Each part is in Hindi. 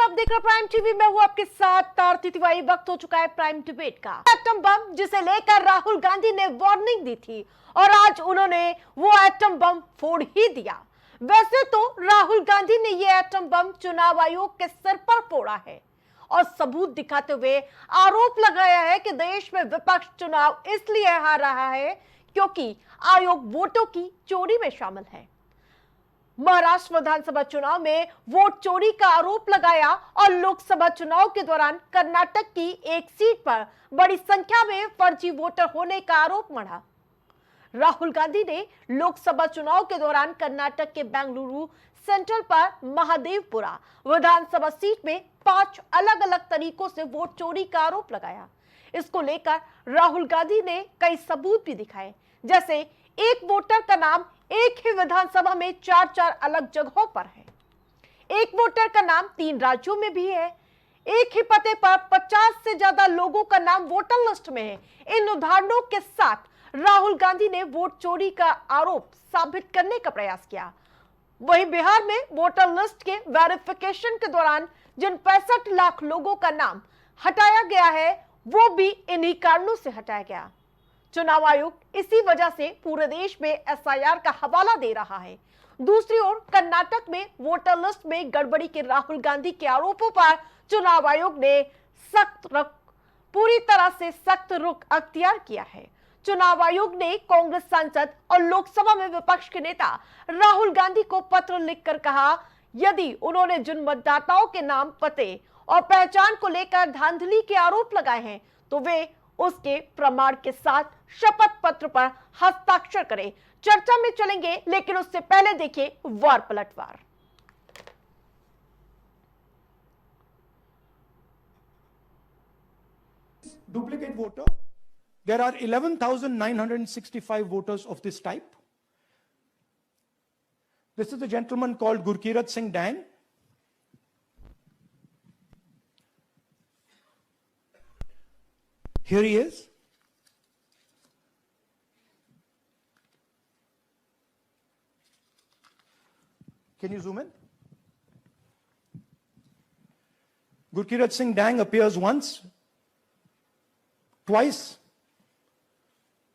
आप देख रहे प्राइम टीवी। मैं हूं आपके साथ आरती तिवारी। वक्त हो चुका है प्राइम डिबेट का। एटम बम जिसे लेकर राहुल गांधी ने वार्निंग दी थी और आज उन्होंने वो एटम बम फोड़ ही दिया। वैसे तो राहुल गांधी ने ये एटम बम चुनाव आयोग के सिर पर फोड़ा है और सबूत दिखाते हुए आरोप लगाया है कि देश में विपक्ष चुनाव इसलिए हार रहा है क्योंकि आयोग वोटों की चोरी में शामिल है। महाराष्ट्र विधानसभा चुनाव में वोट चोरी का आरोप लगाया और लोकसभा चुनाव के दौरान कर्नाटक की एक सीट पर बड़ी संख्या में फर्जी वोटर होने का आरोप मढ़ा। राहुल गांधी ने लोकसभा चुनाव के दौरान कर्नाटक के बेंगलुरु सेंट्रल पर महादेवपुरा विधानसभा सीट में 5 अलग अलग तरीकों से वोट चोरी का आरोप लगाया। इसको लेकर राहुल गांधी ने कई सबूत भी दिखाए, जैसे एक वोटर का नाम एक ही विधानसभा में 4 अलग जगहों पर है, एक वोटर का नाम 3 राज्यों में भी है, एक ही पते पर 50 से ज्यादा लोगों का नाम वोटर लिस्ट में है। इन उदाहरणों के साथ राहुल गांधी ने वोट चोरी का आरोप साबित करने का प्रयास किया। वहीं बिहार में वोटर लिस्ट के वेरिफिकेशन के दौरान जिन 65 लाख लोगों का नाम हटाया गया है, वो भी इन्हीं कारणों से हटाया गया। चुनाव आयोग इसी वजह से पूरे देश में एसआईआर का हवाला दे रहा है। दूसरी ओर कर्नाटक में वोटर लिस्ट में गड़बड़ी के राहुल गांधी के आरोपों पर चुनाव आयोग ने पूरी तरह से सख्त रुख अख्तियार किया है। चुनाव आयोग ने कांग्रेस सांसद और लोकसभा में विपक्ष के नेता राहुल गांधी को पत्र लिखकर कहा, यदि उन्होंने जिन मतदाताओं के नाम, पते और पहचान को लेकर धांधली के आरोप लगाए हैं तो वे उसके प्रमाण के साथ शपथ पत्र पर हस्ताक्षर करें। चर्चा में चलेंगे, लेकिन उससे पहले देखिए वार पलटवार। Duplicate voter. There are 11,965 voters of this type. This is a gentleman called Gurkirat Singh Dang. Here he is. Can you zoom in? Gurkirat Singh Dang appears once, twice,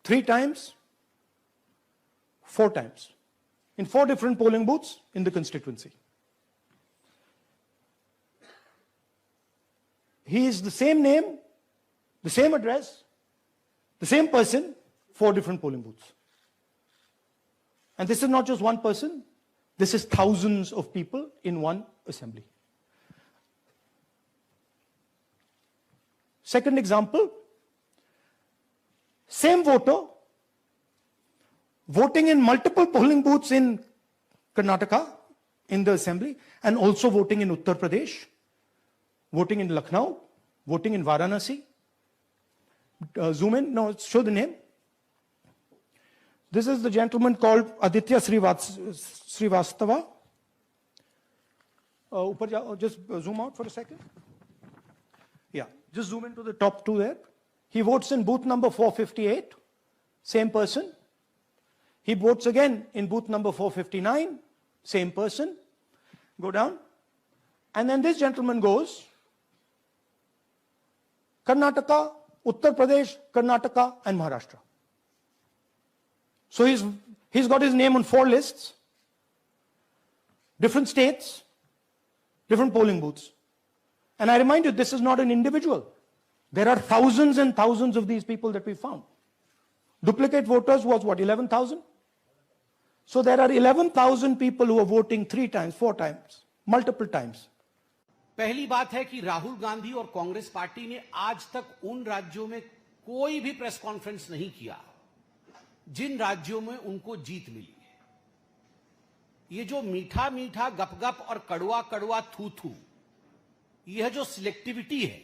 3 times, 4 times, in 4 different polling booths in the constituency. He is the same name, the same address, the same person, 4 different polling booths. And this is not just one person, this is thousands of people in one assembly. Second example, same voter voting in multiple polling booths in Karnataka in the assembly and also voting in Uttar Pradesh, voting in Lucknow, voting in Varanasi. Zoom in, no, show the name. This is the gentleman called Aditya Srivastava. Just zoom out for a second. Yeah, just zoom into the top 2 there. He votes in booth number 458, same person. He votes again in booth number 459, same person. Go down. And then this gentleman goes, Karnataka, Uttar Pradesh, Karnataka, and Maharashtra. So he's got his name on 4 lists, different states, different polling booths. And I remind you, this is not an individual. There are thousands and thousands of these people that we found. Duplicate voters was what, 11,000? So there are 11,000 people who are voting 3 times, 4 times, multiple times. पहली बात है कि राहुल गांधी और कांग्रेस पार्टी ने आज तक उन राज्यों में कोई भी प्रेस कॉन्फ्रेंस नहीं किया जिन राज्यों में उनको जीत मिली है। ये जो मीठा मीठा गपगप और कड़वा कड़वा थू थू, यह जो सिलेक्टिविटी है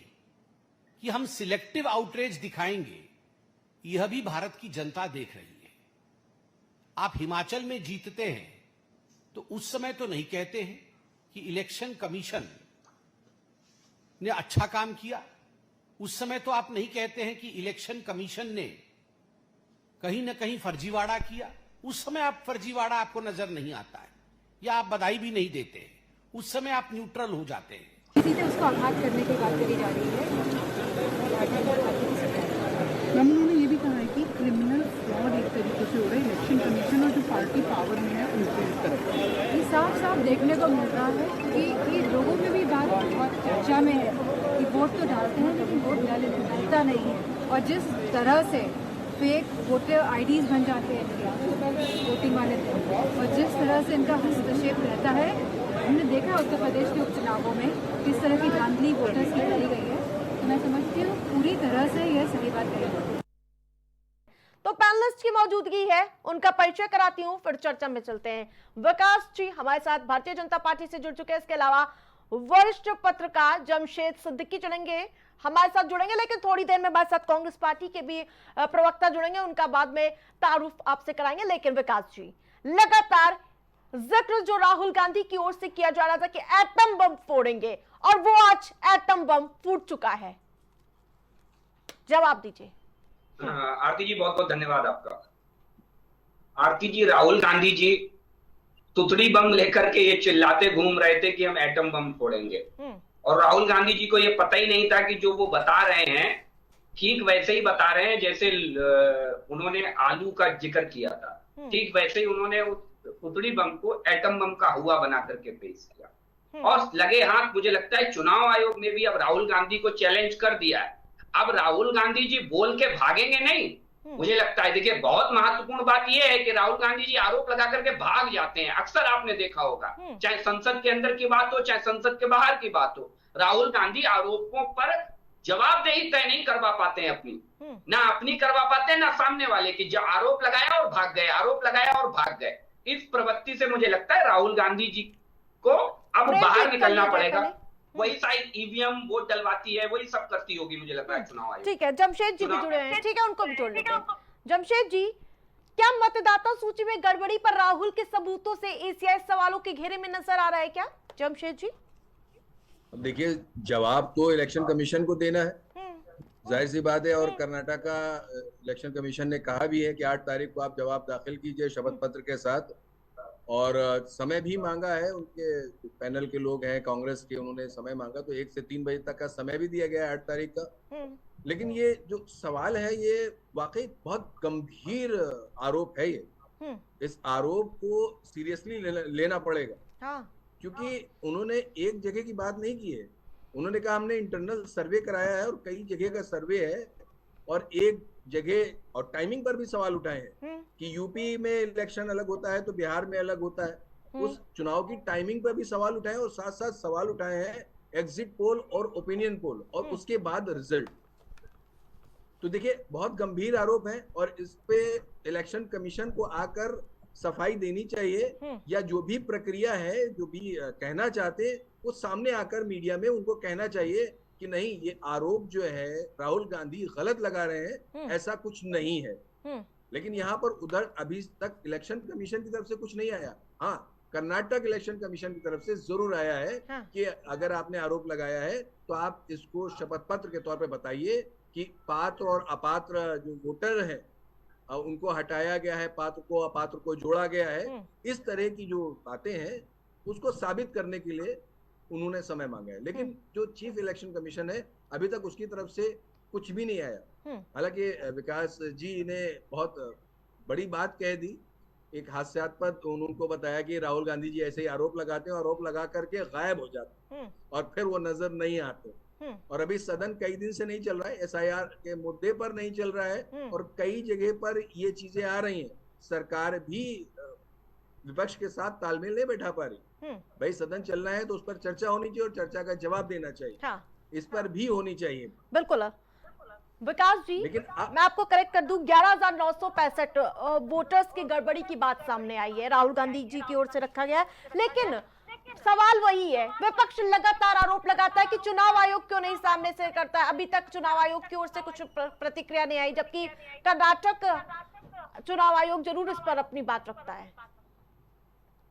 कि हम सिलेक्टिव आउटरीच दिखाएंगे, यह भी भारत की जनता देख रही है। आप हिमाचल में जीतते हैं तो उस समय तो नहीं कहते हैं कि इलेक्शन कमीशन ने अच्छा काम किया, उस समय तो आप नहीं कहते हैं कि इलेक्शन कमीशन ने कहीं ना कहीं फर्जीवाड़ा किया, उस समय आप फर्जीवाड़ा आपको नजर नहीं आता है या आप बधाई भी नहीं देते, उस समय आप न्यूट्रल हो जाते हैं। सीधे उसको आघात करने की बात करी जा रही है। मैम उन्होंने ये भी कहा है कि क्रिमिनल फ्रॉड एक तरीके से हो रहा है इलेक्शन कमीशन और जो पार्टी पावर में है उनके तरफ। ये साफ साफ देखने को मिल रहा है कि लोगों में भी बात बहुत चर्चा में है कि वोट तो डालते हैं लेकिन वोट डालता नहीं है। और जिस तरह से फेक वोटर आईडीज बन जाते हैं वोटिंग वाले दिन, और जिस तरह से इनका हस्तक्षेप रहता है, हमने देखा है उत्तर प्रदेश के उपचुनावों में किस तरह की धांधली वोटर्स की करी गई है। तो मैं समझती हूँ पूरी तरह से यह सही बात कही। तो पैनलिस्ट की मौजूदगी है, उनका परिचय कराती हूँ, फिर चर्चा में चलते हैं। विकास जी हमारे साथ भारतीय जनता पार्टी से जुड़ चुके हैं। इसके अलावा वरिष्ठ पत्रकार जमशेद सिद्दीकी चलेंगे, हमारे साथ जुड़ेंगे, लेकिन थोड़ी देर में हमारे साथ कांग्रेस पार्टी के भी प्रवक्ता जुड़ेंगे, उनका बाद में तारुफ आपसे कराएंगे। लेकिन विकास जी, लगातार जिक्र जो राहुल गांधी की ओर से किया जा रहा था कि एटम बम फोड़ेंगे, और वो आज एटम बम फूट चुका है, जवाब दीजिए। आरती जी बहुत बहुत धन्यवाद आपका। आरती जी, राहुल गांधी जी तुतड़ी बम लेकर के ये चिल्लाते घूम रहे थे कि हम एटम बम फोड़ेंगे, और राहुल गांधी जी को ये पता ही नहीं था कि जो वो बता रहे हैं ठीक वैसे ही बता रहे हैं जैसे उन्होंने आलू का जिक्र किया था, ठीक वैसे ही उन्होंने तुतड़ी बम को एटम बम का हुआ बना करके पेश किया। और लगे हाथ, मुझे लगता है चुनाव आयोग ने भी अब राहुल गांधी को चैलेंज कर दिया है। अब राहुल गांधी जी बोल के भागेंगे नहीं, मुझे लगता है। देखिए, बहुत महत्वपूर्ण बात यह है कि राहुल गांधी जी आरोप लगा करके भाग जाते हैं, अक्सर आपने देखा होगा, चाहे संसद के अंदर की बात हो चाहे संसद के बाहर की बात हो। राहुल गांधी आरोपों पर जवाबदेही तय नहीं करवा पाते हैं अपनी, ना अपनी करवा पाते हैं ना सामने वाले की। जो आरोप लगाया और भाग गए, आरोप लगाया और भाग गए, इस प्रवृत्ति से मुझे लगता है राहुल गांधी जी को अब बाहर निकलना पड़ेगा। वही शायद ईवीएम वोट डलवाती है, वही सब करती होगी, मुझे लग रहा है चुनाव आयोग। ठीक है, जमशेद जी भी जुड़े हैं, ठीक है, उनको भी जोड़ लेते हैं। जमशेद जी, क्या मतदाता सूची में गड़बड़ी पर राहुल के सबूतों से एसीआई सवालों के घेरे में नजर आ रहा है क्या? जमशेद जी, अब देखिए, जवाब तो इलेक्शन कमीशन को देना है, जाहिर सी बात है। और कर्नाटक का इलेक्शन कमीशन ने कहा भी है कि 8 तारीख को आप जवाब दाखिल कीजिए शपथ पत्र के साथ, और समय भी मांगा है। उनके पैनल के लोग हैं कांग्रेस के, उन्होंने समय मांगा, तो 1 से 3 बजे तक का समय भी दिया गया है 8 तारीख का। लेकिन ये जो सवाल है ये वाकई बहुत गंभीर आरोप है। ये इस आरोप को सीरियसली लेना पड़ेगा। हाँ। क्योंकि उन्होंने एक जगह की बात नहीं की है, उन्होंने कहा हमने इंटरनल सर्वे कराया है और कई जगह का सर्वे है, और एक जगह और टाइमिंग पर भी सवाल उठाए हैं कि यूपी में इलेक्शन अलग होता है तो बिहार में अलग होता है। उस चुनाव की टाइमिंग पर भी सवाल उठाए, और साथ साथ सवाल उठाए हैं एग्जिट पोल और ओपिनियन पोल, और उसके बाद रिजल्ट। तो देखिए, बहुत गंभीर आरोप है, और इस पे इलेक्शन कमीशन को आकर सफाई देनी चाहिए, या जो भी प्रक्रिया है, जो भी कहना चाहते वो सामने आकर मीडिया में उनको कहना चाहिए कि नहीं, ये आरोप जो है राहुल गांधी गलत लगा रहे हैं, ऐसा कुछ नहीं है। लेकिन यहाँ पर उधर अभी तक इलेक्शन कमीशन की तरफ से कुछ नहीं आया। हाँ, कर्नाटक इलेक्शन कमीशन की तरफ से जरूर आया है कि अगर आपने आरोप लगाया है तो आप इसको शपथ पत्र के तौर पे बताइए कि पात्र और अपात्र जो वोटर है उनको हटाया गया है, पात्र को अपात्र को जोड़ा गया है। इस तरह की जो बातें हैं उसको साबित करने के लिए उन्होंने समय मांगा है। लेकिन जो चीफ इलेक्शन कमीशन है अभी तक उसकी तरफ से कुछ भी नहीं आया। हालांकि विकास जी ने बहुत बड़ी बात कह दी, एक हास्यास्पद उनको बताया कि राहुल गांधी जी ऐसे ही आरोप लगाते हैं, आरोप लगा करके गायब हो जाते हैं और फिर वो नजर नहीं आते। और अभी सदन कई दिन से नहीं चल रहा है, एसआईआर के मुद्दे पर नहीं चल रहा है, और कई जगह पर ये चीजें आ रही हैं। सरकार भी विपक्ष के साथ तालमेल नहीं बैठा पा रही। भाई, सदन चलना है तो उस पर चर्चा होनी चाहिए और चर्चा का जवाब देना चाहिए। हाँ। इस पर भी होनी चाहिए। बिल्कुल विकास जी, लेकिन मैं आपको करेक्ट कर दूं, 11,965 वोटर्स की गड़बड़ी की बात सामने आई है, राहुल गांधी जी की ओर से रखा गया है। लेकिन सवाल वही है, विपक्ष लगातार आरोप लगाता है कि चुनाव आयोग क्यों नहीं सामने से करता है। अभी तक चुनाव आयोग की ओर से कुछ प्रतिक्रिया नहीं आई, जबकि कर्नाटक चुनाव आयोग जरूर इस पर अपनी बात रखता है।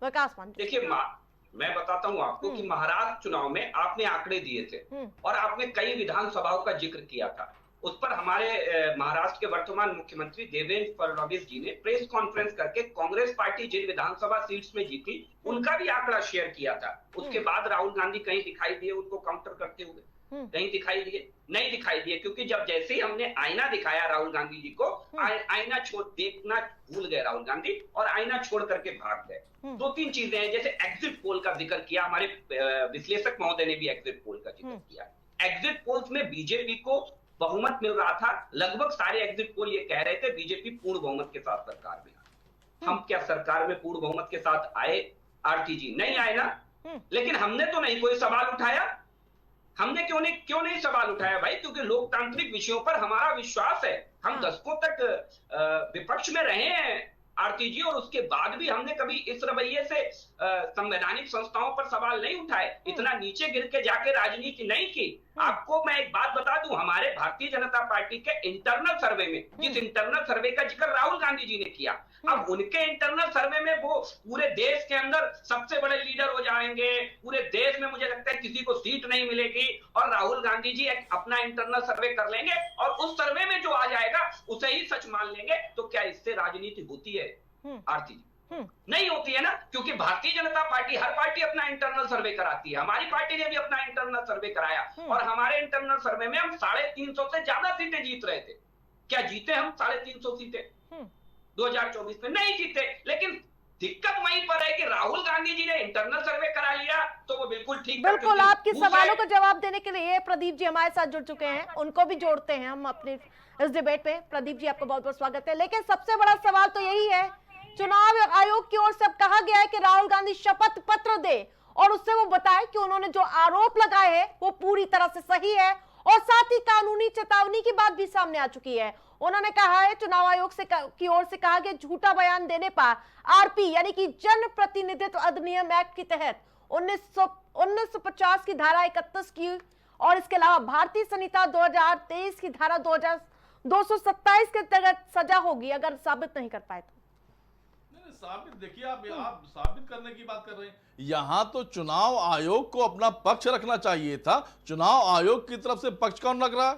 विकास मान, देखिए, मैं बताता हूं आपको कि महाराष्ट्र चुनाव में आपने आंकड़े दिए थे और आपने कई विधानसभाओं का जिक्र किया था। उस पर हमारे महाराष्ट्र के वर्तमान मुख्यमंत्री देवेंद्र फडणवीस जी ने प्रेस कॉन्फ्रेंस करके कांग्रेस पार्टी जिन विधानसभा सीट्स में जीती उनका भी आंकड़ा शेयर किया था। उसके बाद राहुल गांधी कहीं दिखाई दिए उनको काउंटर करते हुए? कहीं दिखाई दिए? नहीं दिखाई दिए, क्योंकि जब जैसे ही हमने आईना दिखाया राहुल गांधी जी को, आईना छोड़ देखना भूल गए राहुल गांधी और आईना छोड़ करके भाग गए। दो तीन चीजें हैं, जैसे एग्जिट पोल का जिक्र किया, हमारे विश्लेषक महोदय ने भी एग्जिट पोल का जिक्र किया। एग्जिट पोल्स में बीजेपी को बहुमत मिल रहा था, लगभग सारे एग्जिट पोल ये कह रहे थे बीजेपी पूर्ण बहुमत के साथ सरकार में आए। हम क्या सरकार में पूर्ण बहुमत के साथ आए आरती जी? नहीं आए ना। लेकिन हमने तो नहीं कोई सवाल उठाया। हमने क्यों नहीं सवाल उठाया भाई? क्योंकि लोकतांत्रिक विषयों पर हमारा विश्वास है। हम दशकों तक विपक्ष में रहे हैं आरती जी, और उसके बाद भी हमने कभी इस रवैये से संवैधानिक संस्थाओं पर सवाल नहीं उठाए, इतना नीचे गिर के जाके राजनीति नहीं की। आपको मैं एक बात बता दूं, हमारे भारतीय जनता पार्टी के इंटरनल सर्वे में, जिस इंटरनल सर्वे का जिक्र राहुल गांधी जी ने किया, अब उनके इंटरनल सर्वे में वो पूरे देश के अंदर सबसे बड़े लीडर हो जाएंगे, पूरे देश में मुझे लगता है किसी को सीट नहीं मिलेगी, और राहुल गांधी जी अपना इंटरनल सर्वे कर लेंगे और उस सर्वे में जो आ जाएगा उसे ही सच मान लेंगे। तो क्या इससे राजनीति होती है आरती जी? नहीं होती है ना, क्योंकि भारतीय जनता पार्टी, हर पार्टी अपना इंटरनल सर्वे कराती है। हमारी पार्टी ने भी अपना इंटरनल सर्वे कराया और हमारे इंटरनल सर्वे में हम 350 से ज्यादा सीटें जीत रहे थे। क्या जीते हम 350 सीटें 2024 में? नहीं जीते। लेकिन दिक्कत वहीं पर है कि राहुल गांधी जी ने इंटरनल सर्वे करा लिया तो वो बिल्कुल ठीक। बिल्कुल, आपके सवालों का जवाब देने के लिए प्रदीप जी हमारे साथ जुड़ चुके हैं, उनको भी जोड़ते हैं हम अपने इस डिबेट में। प्रदीप जी, आपका बहुत बहुत स्वागत है। लेकिन सबसे बड़ा सवाल तो यही है, चुनाव आयोग की ओर से अब कहा गया है कि राहुल गांधी शपथ पत्र दे और उससे वो बताए कि उन्होंने जो आरोप लगाए हैं वो पूरी तरह से सही है, और साथ ही कानूनी चेतावनी की बात भी सामने आ चुकी है। उन्होंने कहा है, चुनाव आयोग से की ओर से कहा गया, झूठा बयान देने पर आरपी यानी कि जन प्रतिनिधित्व अधिनियम एक्ट के तहत 1950 की धारा 31 की और इसके अलावा भारतीय संहिता 2023 की धारा 227 के तहत सजा होगी अगर साबित नहीं कर पाए तो। साबित देखिए, आप साबित करने की बात कर रहे हैं। यहां तो चुनाव आयोग को अपना पक्ष रखना चाहिए था। चुनाव आयोग की तरफ से पक्ष कौन रख रहा है?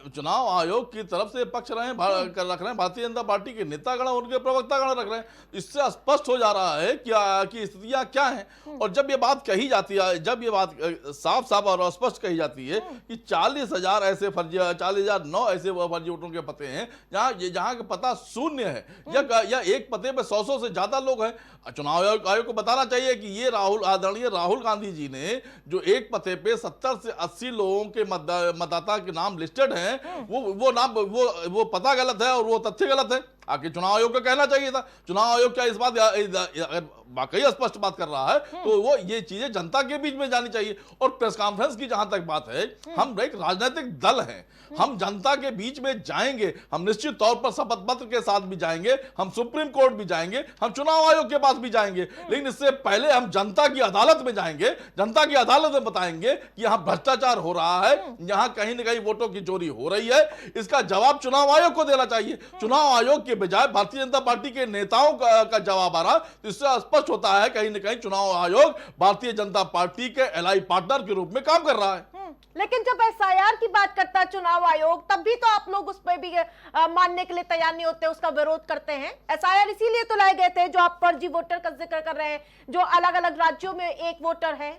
चुनाव आयोग की तरफ से पक्ष रख रहे हैं भारतीय जनता पार्टी के नेतागण, उनके प्रवक्तागण रख रहे हैं। इससे स्पष्ट हो जा रहा है कि स्थितियां क्या हैं। और जब ये बात कही जाती है, जब ये बात साफ साफ और स्पष्ट कही जाती है कि 40,000 ऐसे फर्जी, 40,009 ऐसे फर्जी वोटरों के पते हैं जहां का पता शून्य है, या एक पते पे 100 से ज्यादा लोग हैं। चुनाव आयोग को बताना चाहिए कि ये आदरणीय राहुल गांधी जी ने जो एक पते पे 70 से 80 लोगों के मतदाता के नाम लिस्टेड हैं, वो नाम वो पता गलत है और वो तथ्य गलत है। आखिर चुनाव आयोग को कहना चाहिए था। चुनाव आयोग क्या इस बात अगर वाकई स्पष्ट बात कर रहा है तो वो ये चीजें जनता के बीच में जानी चाहिए। और प्रेस कॉन्फ्रेंस की जहां तक बात है, हम एक राजनीतिक दल हैं, हम जनता के बीच में जाएंगे, हम निश्चित तौर पर शपथ पत्र के साथ भी जाएंगे, हम सुप्रीम कोर्ट भी जाएंगे, हम चुनाव आयोग के पास भी जाएंगे, लेकिन इससे पहले हम जनता की अदालत में जाएंगे, जनता की अदालत में बताएंगे कि यहां भ्रष्टाचार हो रहा है, यहां कहीं ना कहीं वोटों की चोरी हो रही है। इसका जवाब चुनाव आयोग को देना चाहिए। चुनाव आयोग के बजाय भारतीय जनता पार्टी के नेताओं का जवाब आ रहा, तो इससे स्पष्ट होता है कहीं ना कहीं चुनाव आयोग भारतीय जनता पार्टी के एलआई पार्टनर के रूप में काम कर रहा है। लेकिन जब एसआईआर की बात करता है चुनाव आयोग, तब भी तो आप लोग उस पर भी मानने के लिए तैयार नहीं होते, उसका विरोध करते हैं। एसआईआर इसीलिए तो लाए गए थे, जो आप फर्जी वोटर का जिक्र कर रहे हैं, जो अलग अलग राज्यों में एक वोटर है।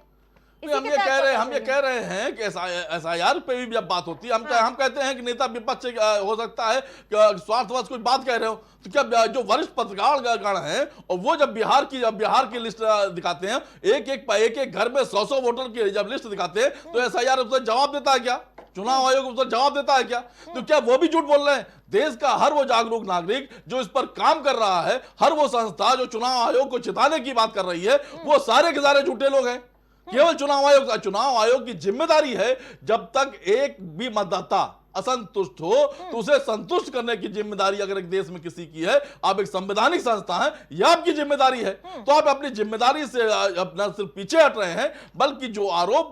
हम ये कह रहे हैं कि एसआईआर पे भी जब बात होती है, हम कहते हैं कि नेता विपक्ष हो सकता है स्वार्थवश कुछ बात कह रहे हो, तो क्या जो वरिष्ठ पत्रकारगण हैं और वो जब बिहार की लिस्ट दिखाते हैं, एक घर में 100 वोटर की जब लिस्ट दिखाते हैं, तो एसआईआर उसका जवाब देता है क्या? चुनाव आयोग उसका जवाब देता है क्या? तो क्या वो भी झूठ बोल रहे हैं? देश का हर वो जागरूक नागरिक जो इस पर काम कर रहा है, हर वो संस्था जो चुनाव आयोग को चिताने की बात कर रही है, वो सारे के सारे झूठे लोग हैं। केवल चुनाव आयोग की जिम्मेदारी है, जब तक एक भी मतदाता असंतुष्ट हो तो उसे संतुष्ट करने की जिम्मेदारी अगर एक देश में किसी की है, आप एक संवैधानिक संस्था है, यह आपकी जिम्मेदारी है। तो आप अपनी जिम्मेदारी से अपना सिर्फ पीछे हट रहे हैं, बल्कि जो आरोप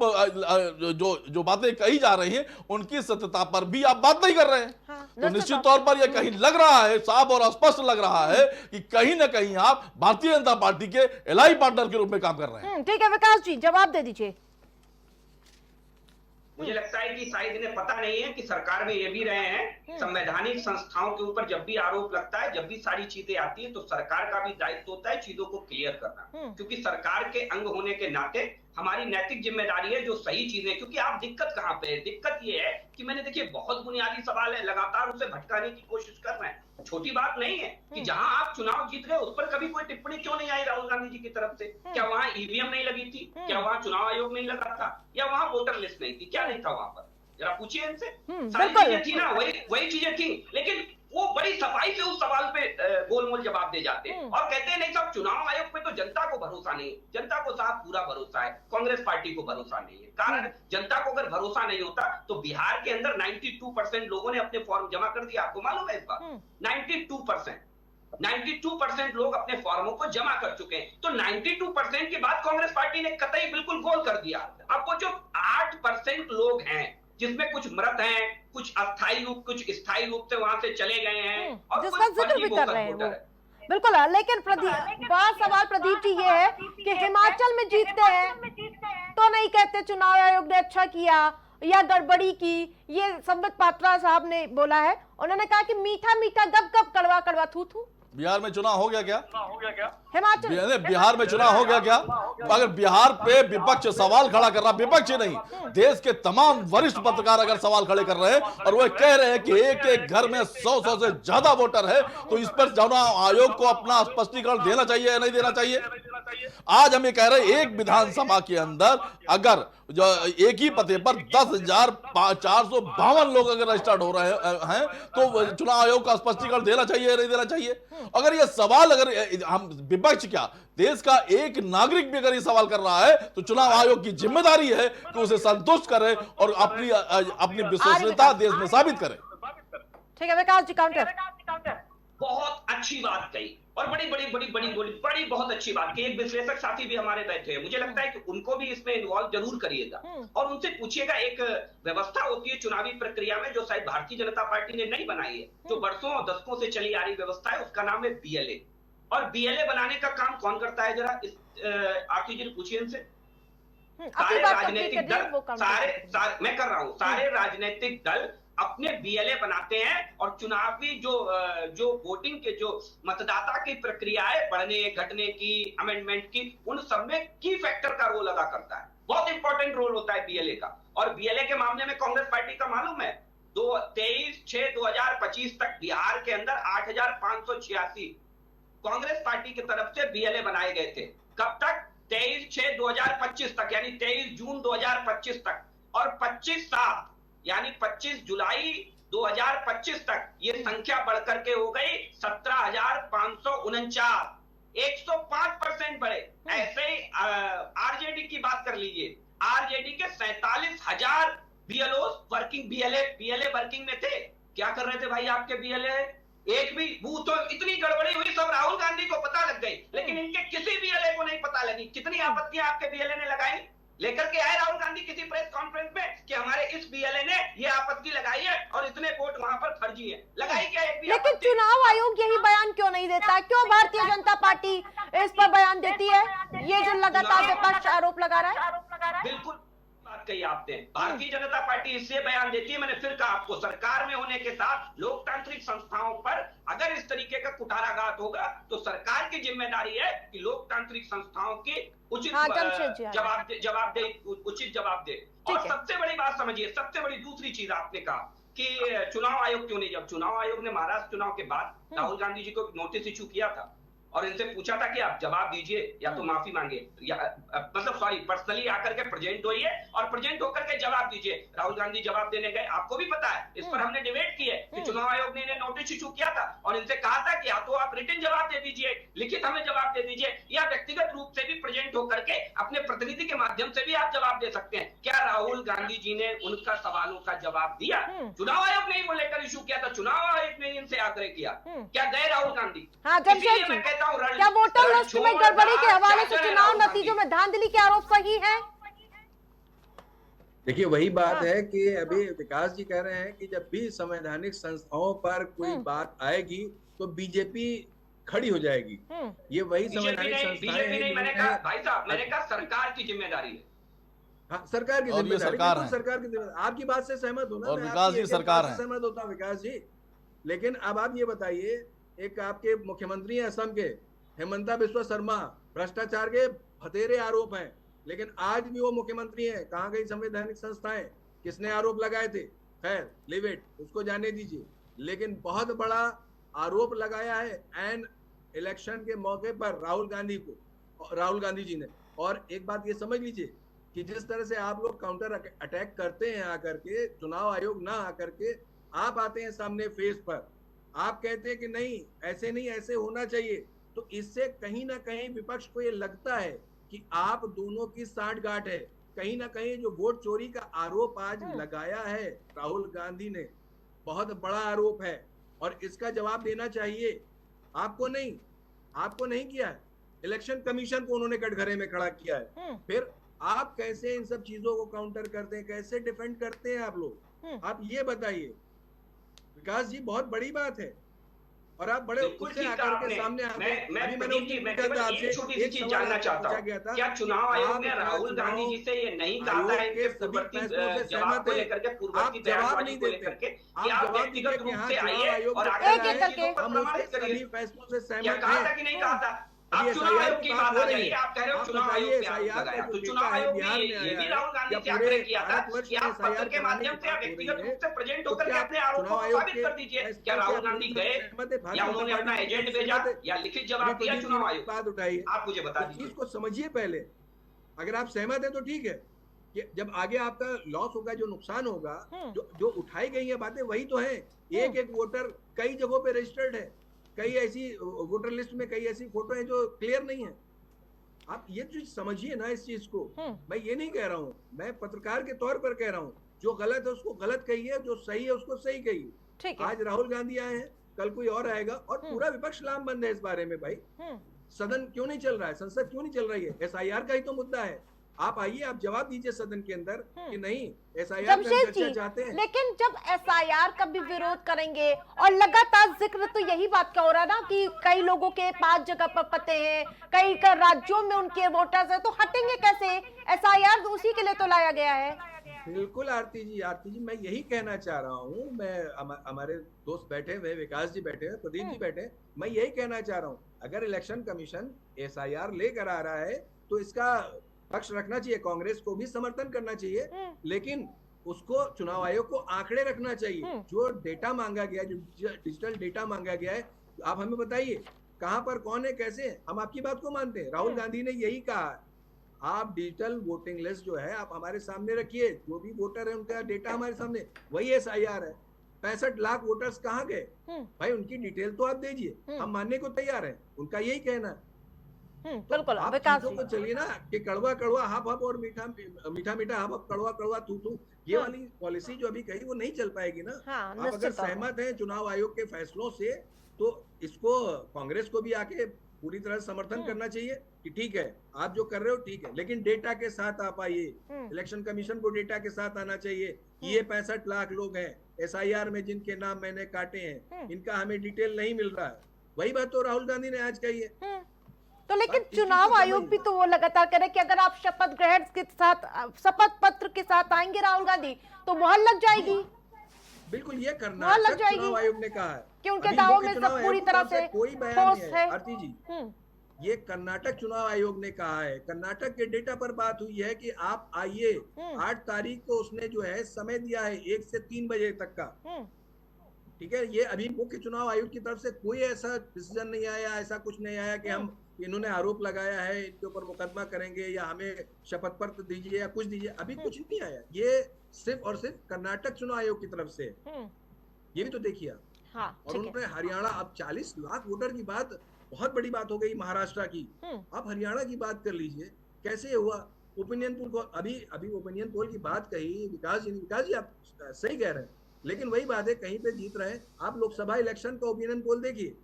जो बातें कही जा रही हैं उनकी सत्यता पर भी आप बात नहीं कर रहे हैं। तो निश्चित तौर पर यह कहीं लग रहा है, साफ और स्पष्ट लग रहा है कि कहीं ना कहीं आप भारतीय जनता पार्टी के एलआई पार्टनर के रूप में काम कर रहे हैं। ठीक है, विकास जी जवाब दे दीजिए। मुझे लगता है कि शायद इन्हें पता नहीं है कि सरकार में ये भी रहे हैं, संवैधानिक संस्थाओं के ऊपर जब भी आरोप लगता है, जब भी सारी चीजें आती है, तो सरकार का भी दायित्व होता है चीजों को क्लियर करना, क्योंकि सरकार के अंग होने के नाते हमारी नैतिक जिम्मेदारी है जो सही चीजें, क्योंकि आप दिक्कत कहां पे है, दिक्कत ये है कि मैंने देखिए बहुत बुनियादी सवाल है, लगातार उसे भटकाने की कोशिश कर रहे हैं। छोटी बात नहीं है कि जहां आप चुनाव जीत गए उस पर कभी कोई टिप्पणी क्यों नहीं आई राहुल गांधी जी की तरफ से? क्या वहां ईवीएम नहीं लगी थी? क्या वहां चुनाव आयोग नहीं लगा था? या वहां वोटर लिस्ट नहीं थी? क्या नहीं था वहां पर? जरा पूछिए इनसे। सारी चीजें थी ना, वही चीजें थी, लेकिन वो बड़ी सफाई से उस सवाल पे गोलमोल जवाब दे जाते हैं और कहते हैं नहीं साहब चुनाव आयोग पे तो जनता को भरोसा नहीं है। जनता को साहब पूरा भरोसा है, कांग्रेस पार्टी को भरोसा नहीं है। कारण जनता को अगर भरोसा नहीं होता तो बिहार के अंदर 92% लोगों ने अपने फॉर्म जमा कर दिया। आपको मालूम है इस बात? 92% लोग अपने फॉर्मों को जमा कर चुके हैं। तो 92% के बाद कांग्रेस पार्टी ने कतई बिल्कुल गोल कर दिया। अब वो जो 8% लोग हैं जिसमें कुछ मृत हैं, कुछ अस्थायी रूप, कुछ स्थायी रूप से वहां से चले गए हैं और जिसका जिक्र भी कर रहे हैं वो, बिल्कुल। लेकिन बड़ा सवाल प्रदीप जी ये है कि हिमाचल में जीतते हैं तो नहीं कहते चुनाव आयोग ने अच्छा किया या गड़बड़ी की। ये संबित पात्रा साहब ने बोला है, उन्होंने कहा कि मीठा मीठा गप गप कड़वा कड़वा थू थू। बिहार में चुनाव हो गया क्या? हिमाचल बिहार में चुनाव हो गया क्या? अगर बिहार पे विपक्ष सवाल खड़ा कर रहा, विपक्ष नहीं देश के तमाम वरिष्ठ पत्रकार अगर सवाल खड़े कर रहे हैं और वो कह रहे हैं कि एक एक घर में 100 से ज्यादा वोटर है, तो इस पर चुनाव आयोग को अपना स्पष्टीकरण देना चाहिए या नहीं देना चाहिए? आज हम ये कह रहे हैं एक विधानसभा के अंदर अगर जो एक ही पते पर 10,452 लोग अगर रजिस्टर्ड हो रहे हैं तो चुनाव आयोग का स्पष्टीकरण देना चाहिए या नहीं देना चाहिए? अगर ये सवाल अगर हम विपक्ष क्या देश का एक नागरिक भी अगर ये सवाल कर रहा है तो चुनाव आयोग की जिम्मेदारी है कि उसे संतुष्ट करे और अपनी विश्वसनीयता देश में साबित करे। ठीक है विकास जी, काउंटर। बहुत अच्छी बात कही और बड़ी बहुत अच्छी बात की। एक विश्लेषक साथी भी हमारे बैठे हैं, मुझे लगता है कि उनको भी इसमें इन्वॉल्व जरूर करिएगा और उनसे पूछिएगा। एक व्यवस्था होती है चुनावी प्रक्रिया में जो शायद भारतीय जनता पार्टी ने नहीं बनाई है, जो बरसों और दशकों से चली आ रही व्यवस्था है, उसका नाम है बीएलए। और बीएलए बनाने का काम कौन करता है, जरा आरती जी पूछिए इनसे। सारे राजनीतिक दल, मैं कर रहा हूं, सारे राजनीतिक दल अपने बीएलए बनाते हैं और चुनावी जो वोटिंग के जो मतदाता की प्रक्रिया है, बढ़ने घटने की, अमेंडमेंट की, उन सब में की फैक्टर का रोल अदा करता है। बहुत इंपॉर्टेंट रोल होता है बीएलए का। और बीएलए के मामले में कांग्रेस पार्टी का मालूम है 23/6/2025 तक बिहार के अंदर 8,586 कांग्रेस पार्टी की तरफ से बीएलए बनाए गए थे। कब तक? 23/6/2025 तक, यानी 23 जून 2025 तक। और 25/7 यानी 25 जुलाई 2025 तक ये संख्या बढ़कर के हो गई 17,549। 105% बढ़े। ऐसे ही आरजेडी की बात कर लीजिए, आरजेडी के 47,000 बीएलओ वर्किंग बीएलए वर्किंग में थे। क्या कर रहे थे भाई आपके बीएलए? एक भी बूथ तो इतनी गड़बड़ी हुई, सब राहुल गांधी को पता लग गई, लेकिन इनके किसी बीएलए को नहीं पता लगी। कितनी आपत्तियां आपके बीएलए ने लगाई? लेकर के आए राहुल गांधी किसी प्रेस कॉन्फ्रेंस में कि हमारे इस बीएलए ने ये आपत्ति लगाई है और इतने वोट वहां पर फर्जी है। लगाई क्या एक भी? लेकिन चुनाव आयोग यही बयान क्यों नहीं देता? क्यों भारतीय जनता पार्टी इस पर बयान देती है? ये जो लगातार विपक्ष आरोप लगा रहा है। बिल्कुल बात कही आपने। भारतीय जनता पार्टी इसलिए बयान देती है, मैंने फिर कहा आपको, सरकार में होने के साथ लोकतांत्रिक संस्थाओं पर अगर इस तरीके का कुठाराघात होगा तो सरकार की जिम्मेदारी है कि लोकतांत्रिक संस्थाओं की उचित उचित जवाब दे। और सबसे बड़ी बात समझिए, सबसे बड़ी दूसरी चीज आपने कहा कि चुनाव आयोग क्यों नहीं। जब चुनाव आयोग ने महाराष्ट्र चुनाव के बाद राहुल गांधी जी को नोटिस इशू किया था और इनसे पूछा था कि आप जवाब दीजिए या तो माफी मांगे, या मतलब सॉरी पर्सनली आकर के प्रेजेंट होइए और प्रेजेंट होकर के जवाब दीजिए। राहुल गांधी जवाब देने गए, आपको भी पता है, इस पर हमने डिबेट की है कि चुनाव आयोग ने इन्हें नोटिस इशू किया था और इनसे कहा था कि या तो आप रिटन जवाब दे दीजिए, लिखित हमें जवाब दे दीजिए, या व्यक्तिगत रूप से भी प्रेजेंट होकर के अपने प्रतिनिधि के माध्यम से भी आप जवाब दे सकते हैं। क्या राहुल गांधी जी ने उनका सवालों का जवाब दिया? चुनाव आयोग ने ही वो लेकर इशू किया था, चुनाव आयोग ने इनसे आग्रह किया। क्या गए राहुल गांधी? मैं कहता हूँ क्या वोटर लिस्ट में गड़बड़ी के हवाले से चुनाव नतीजों में धांधली के आरोप सही है? देखिए वही बात है कि अभी विकास जी कह रहे हैं कि जब भी संवैधानिक संस्थाओं पर कोई बात आएगी तो बीजेपी खड़ी हो जाएगी। ये वही संवैधानिक संस्थाएं हैं। मैंने कहा भाई साहब, मैंने कहा सरकार की जिम्मेदारी है। हाँ, सरकार की और ये जिम्मेदारी, सरकार बिल्कुल है। सरकार की जिम्मेदारी। आपकी बात से सहमत हूं ना, और मैं विकास आपकी जी एक-एक सरकार बात है। से सहमत होता हूं विकास जी। लेकिन अब आप ये बताइए, एक आपके मुख्यमंत्री हैं असम के, हेमंता बिस्वा शर्मा, भ्रष्टाचार के बतेरे आरोप हैं, लेकिन आज भी वो मुख्यमंत्री हैं। कहाँ गई संवैधानिक संस्थाएं? किसने आरोप लगाए थे? खैर लिव इट, उसको जाने दीजिए। लेकिन बहुत बड़ा आरोप लगाया है एंड इलेक्शन के मौके पर राहुल गांधी जी ने। और एक बात ये समझ लीजिए कि जिस तरह से आप लोग काउंटर अटैक करते हैं आकर के, चुनाव आयोग ना आकर के, आप आते हैं सामने फेस पर, आप कहते हैं कि नहीं ऐसे नहीं, ऐसे होना चाहिए, तो इससे कहीं ना कहीं विपक्ष को ये लगता है कि आप दोनों की साठगांठ है। कहीं ना कहीं जो वोट चोरी का आरोप आज लगाया है राहुल गांधी ने, बहुत बड़ा आरोप है और इसका जवाब देना चाहिए। आपको नहीं किया है, इलेक्शन कमीशन को उन्होंने कटघरे में खड़ा किया है। फिर आप कैसे इन सब चीजों को काउंटर करते हैं, कैसे डिफेंड करते हैं आप लोग? आप ये बताइए विकास जी, बहुत बड़ी बात है और आप बड़े बिल्कुल उससे ठीक आकर कहा के आपने। सामने आते हैं। मैं अभी मैंने प्रदीप जी, उनसे मैं पूछा केवल था एक आपसे, छोटी सी एक चीज सवाल जानना आपसे चाहता पूछा हूँ, गया था क्या कि चुनाव आयोग आप ने राहुल गांधी जी से ये नहीं कहा था आयोग इनके के सभी पूर्ववर्ती फैसलों से जवाब सहमत को हैं? लेकर के, आप पूर्ववर्ती जवाब बयानबाजी नहीं को लेकर देते। के, कि आप आप जवाब दीजिए व्यक्तिगत कि रूप हाँ, से चुनाव आइए आयोग और जो आकर कह के रहा इन चीजों है को हम उसके प्रमाणित करिए। सभी फैसलों से क्या सहमत कहा था हैं। कि नहीं कहा था? अभी आप चुनाव एसआईआर आयोग की की बात बात हो आ रही जाइए, है, आप कह रहे हो आप चुनाव बताइए आयोग पे आरोप एसआईआर का लगाया, जो तो डेटा चुनाव है आयोग बिहार ने में ये आया भी है राहुल गांधी या से पूरे आग्रह किया था भारतवर्ष कि में आप पत्र एसआईआर के कराने माध्यम की से या बात हो व्यक्तिगत रही रूप है, से प्रेजेंट तो होकर के क्या अपने आरोपों चुनाव को आयोग साबित के कर दीजिए। क्या फैसलों से राहुल आप गांधी पूरी तरह गए सहमत है? या भारतीय जनता उन्होंने अपना पार्टी की एजेंट तरफ से भेजा सहमत है? या लिखित अभी जवाब दिया प्रदीप जी चुनाव ने आयोग? बात उठाई है, आप मुझे बता इस चीज दीजिए। को समझिए पहले। अगर आप सहमत है तो ठीक है, कि जब आगे आपका लॉस होगा, जो नुकसान होगा, जो जो उठाई गई है बातें वही तो है। एक एक वोटर कई जगहों पे रजिस्टर्ड है, कई ऐसी वोटर लिस्ट में कई ऐसी फोटो है जो क्लियर नहीं है। आप ये चीज समझिए ना इस चीज को। मैं ये नहीं कह रहा हूँ, मैं पत्रकार के तौर पर कह रहा हूँ, जो गलत है उसको गलत कहिए, जो सही है उसको सही कहिए। ठीक है। आज राहुल गांधी आए हैं, कल कोई और आएगा और पूरा विपक्ष लामबंद है इस बारे में। भाई सदन क्यों नहीं चल रहा है, संसद क्यों नहीं चल रही है? एसआईआर का ही तो मुद्दा है। आप आइए, आप जवाब दीजिए सदन के अंदर कि नहीं एसआईआर पर जमशेद जी, चर्चा चाहते हैं। लेकिन जब एसआईआर का भी विरोध करेंगे और लगातार जिक्र तो यही बात का हो रहा ना कि कई लोगों के 5 जगह पर पते हैं, कई राज्यों में उनके वोटर्स हैं, तो हटेंगे कैसे? एसआईआर उसी के लिए तो लाया गया है। बिल्कुल आरती जी मैं यही कहना चाह रहा हूँ। मैं हमारे दोस्त बैठे हुए, विकास जी बैठे हैं, प्रदीप जी बैठे हैं, मैं यही कहना चाह रहा हूँ, अगर इलेक्शन कमीशन एसआईआर लेकर आ रहा है तो इसका पक्ष रखना चाहिए, कांग्रेस को भी समर्थन करना चाहिए, लेकिन उसको चुनाव आयोग को आंकड़े रखना चाहिए। जो डेटा मांगा गया, जो डिजिटल डेटा मांगा गया है, आप हमें बताइए कहां पर कौन है, कैसे है। हम आपकी बात को मानते हैं, राहुल गांधी ने यही कहा, आप डिजिटल वोटिंग लिस्ट जो है आप हमारे सामने रखिए, जो भी वोटर है उनका डेटा हमारे सामने, वही एसआईआर है। 65 लाख वोटर्स कहाँ गए भाई, उनकी डिटेल तो आप दीजिए, हम मानने को तैयार हैं, उनका यही कहना है। बिल्कुल आप चीजों को चलिए ना कि कड़वा कड़वा हप हप और मीठा मीठा मीठा हप हप, कड़वा कड़वा थू थू, ये वाली पॉलिसी जो अभी कही वो नहीं चल पाएगी ना। आप अगर सहमत हैं चुनाव आयोग के फैसलों से, तो इसको कांग्रेस को भी आके पूरी तरह समर्थन करना चाहिए कि ठीक है आप जो कर रहे हो ठीक है, लेकिन डेटा के साथ आप आइए। इलेक्शन कमीशन को डेटा के साथ आना चाहिए। ये 65 लाख लोग हैं एसआईआर में जिनके नाम मैंने काटे हैं, इनका हमें डिटेल नहीं मिल रहा है। वही बात तो राहुल गांधी ने आज कही है। तो लेकिन चुनाव आयोग भी तो वो लगातार कह रहे कि अगर आप शपथ ग्रहण के साथ, शपथ पत्र के साथ आएंगे राहुल गांधी तो मुहर लग जाएगी। बिल्कुल, ये कर्नाटक चुनाव आयोग ने कहा है कि उनके दावों में सब पूरी तरह से कोई बयान नहीं है। आरती जी, ये कर्नाटक चुनाव आयोग ने कहा है, कर्नाटक के डेटा पर बात हुई है कि आप आइए। 8 तारीख को उसने जो है समय दिया है 1 से 3 बजे तक का, ठीक है। ये अभी मुख्य चुनाव आयोग की तरफ से कोई ऐसा डिसीजन नहीं आया, ऐसा कुछ नहीं आया कि हम इन्होंने आरोप लगाया है इनके ऊपर मुकदमा करेंगे या हमें शपथ पत्र दीजिए या कुछ दीजिए, अभी कुछ नहीं आया। ये सिर्फ और सिर्फ कर्नाटक चुनाव आयोग की तरफ से, ये भी तो देखिए आप। हाँ, और उन्होंने हरियाणा, अब 40 लाख वोटर की बात बहुत बड़ी बात हो गई महाराष्ट्र की, आप हरियाणा की बात कर लीजिए, कैसे हुआ। ओपिनियन पोल को अभी ओपिनियन पोल की बात कही विकास जी आप सही कह रहे हैं, लेकिन वही बात है, कहीं पे जीत रहे हैं आप। लोकसभा इलेक्शन का ओपिनियन पोल देखिए,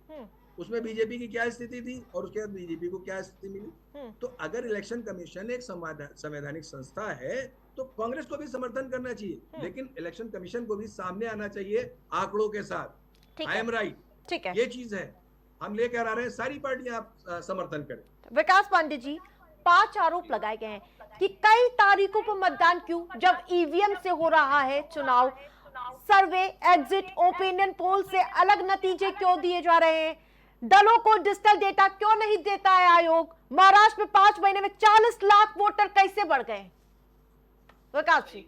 उसमें बीजेपी की क्या स्थिति थी और उसके बाद बीजेपी को क्या स्थिति मिली। तो अगर इलेक्शन कमीशन एक संवैधानिक संस्था है तो कांग्रेस को भी समर्थन करना चाहिए, लेकिन इलेक्शन कमीशन को भी सामने आना चाहिए आंकड़ों के साथ। आई एम राइट, ठीक है, ये चीज है, हम लेकर आ रहे हैं, सारी पार्टियां आप समर्थन करें। विकास पांडे जी, 5 आरोप लगाए गए हैं कि कई तारीखों पर मतदान क्यों, जब ईवीएम से हो रहा है चुनाव, सर्वे, एग्जिट, ओपिनियन पोल से अलग नतीजे क्यों दिए जा रहे हैं, दलों को डिजिटल डेटा क्यों नहीं देता है आयोग, महाराष्ट्र में 5 महीने में 40 लाख वोटर कैसे बढ़ गए? विकास जी,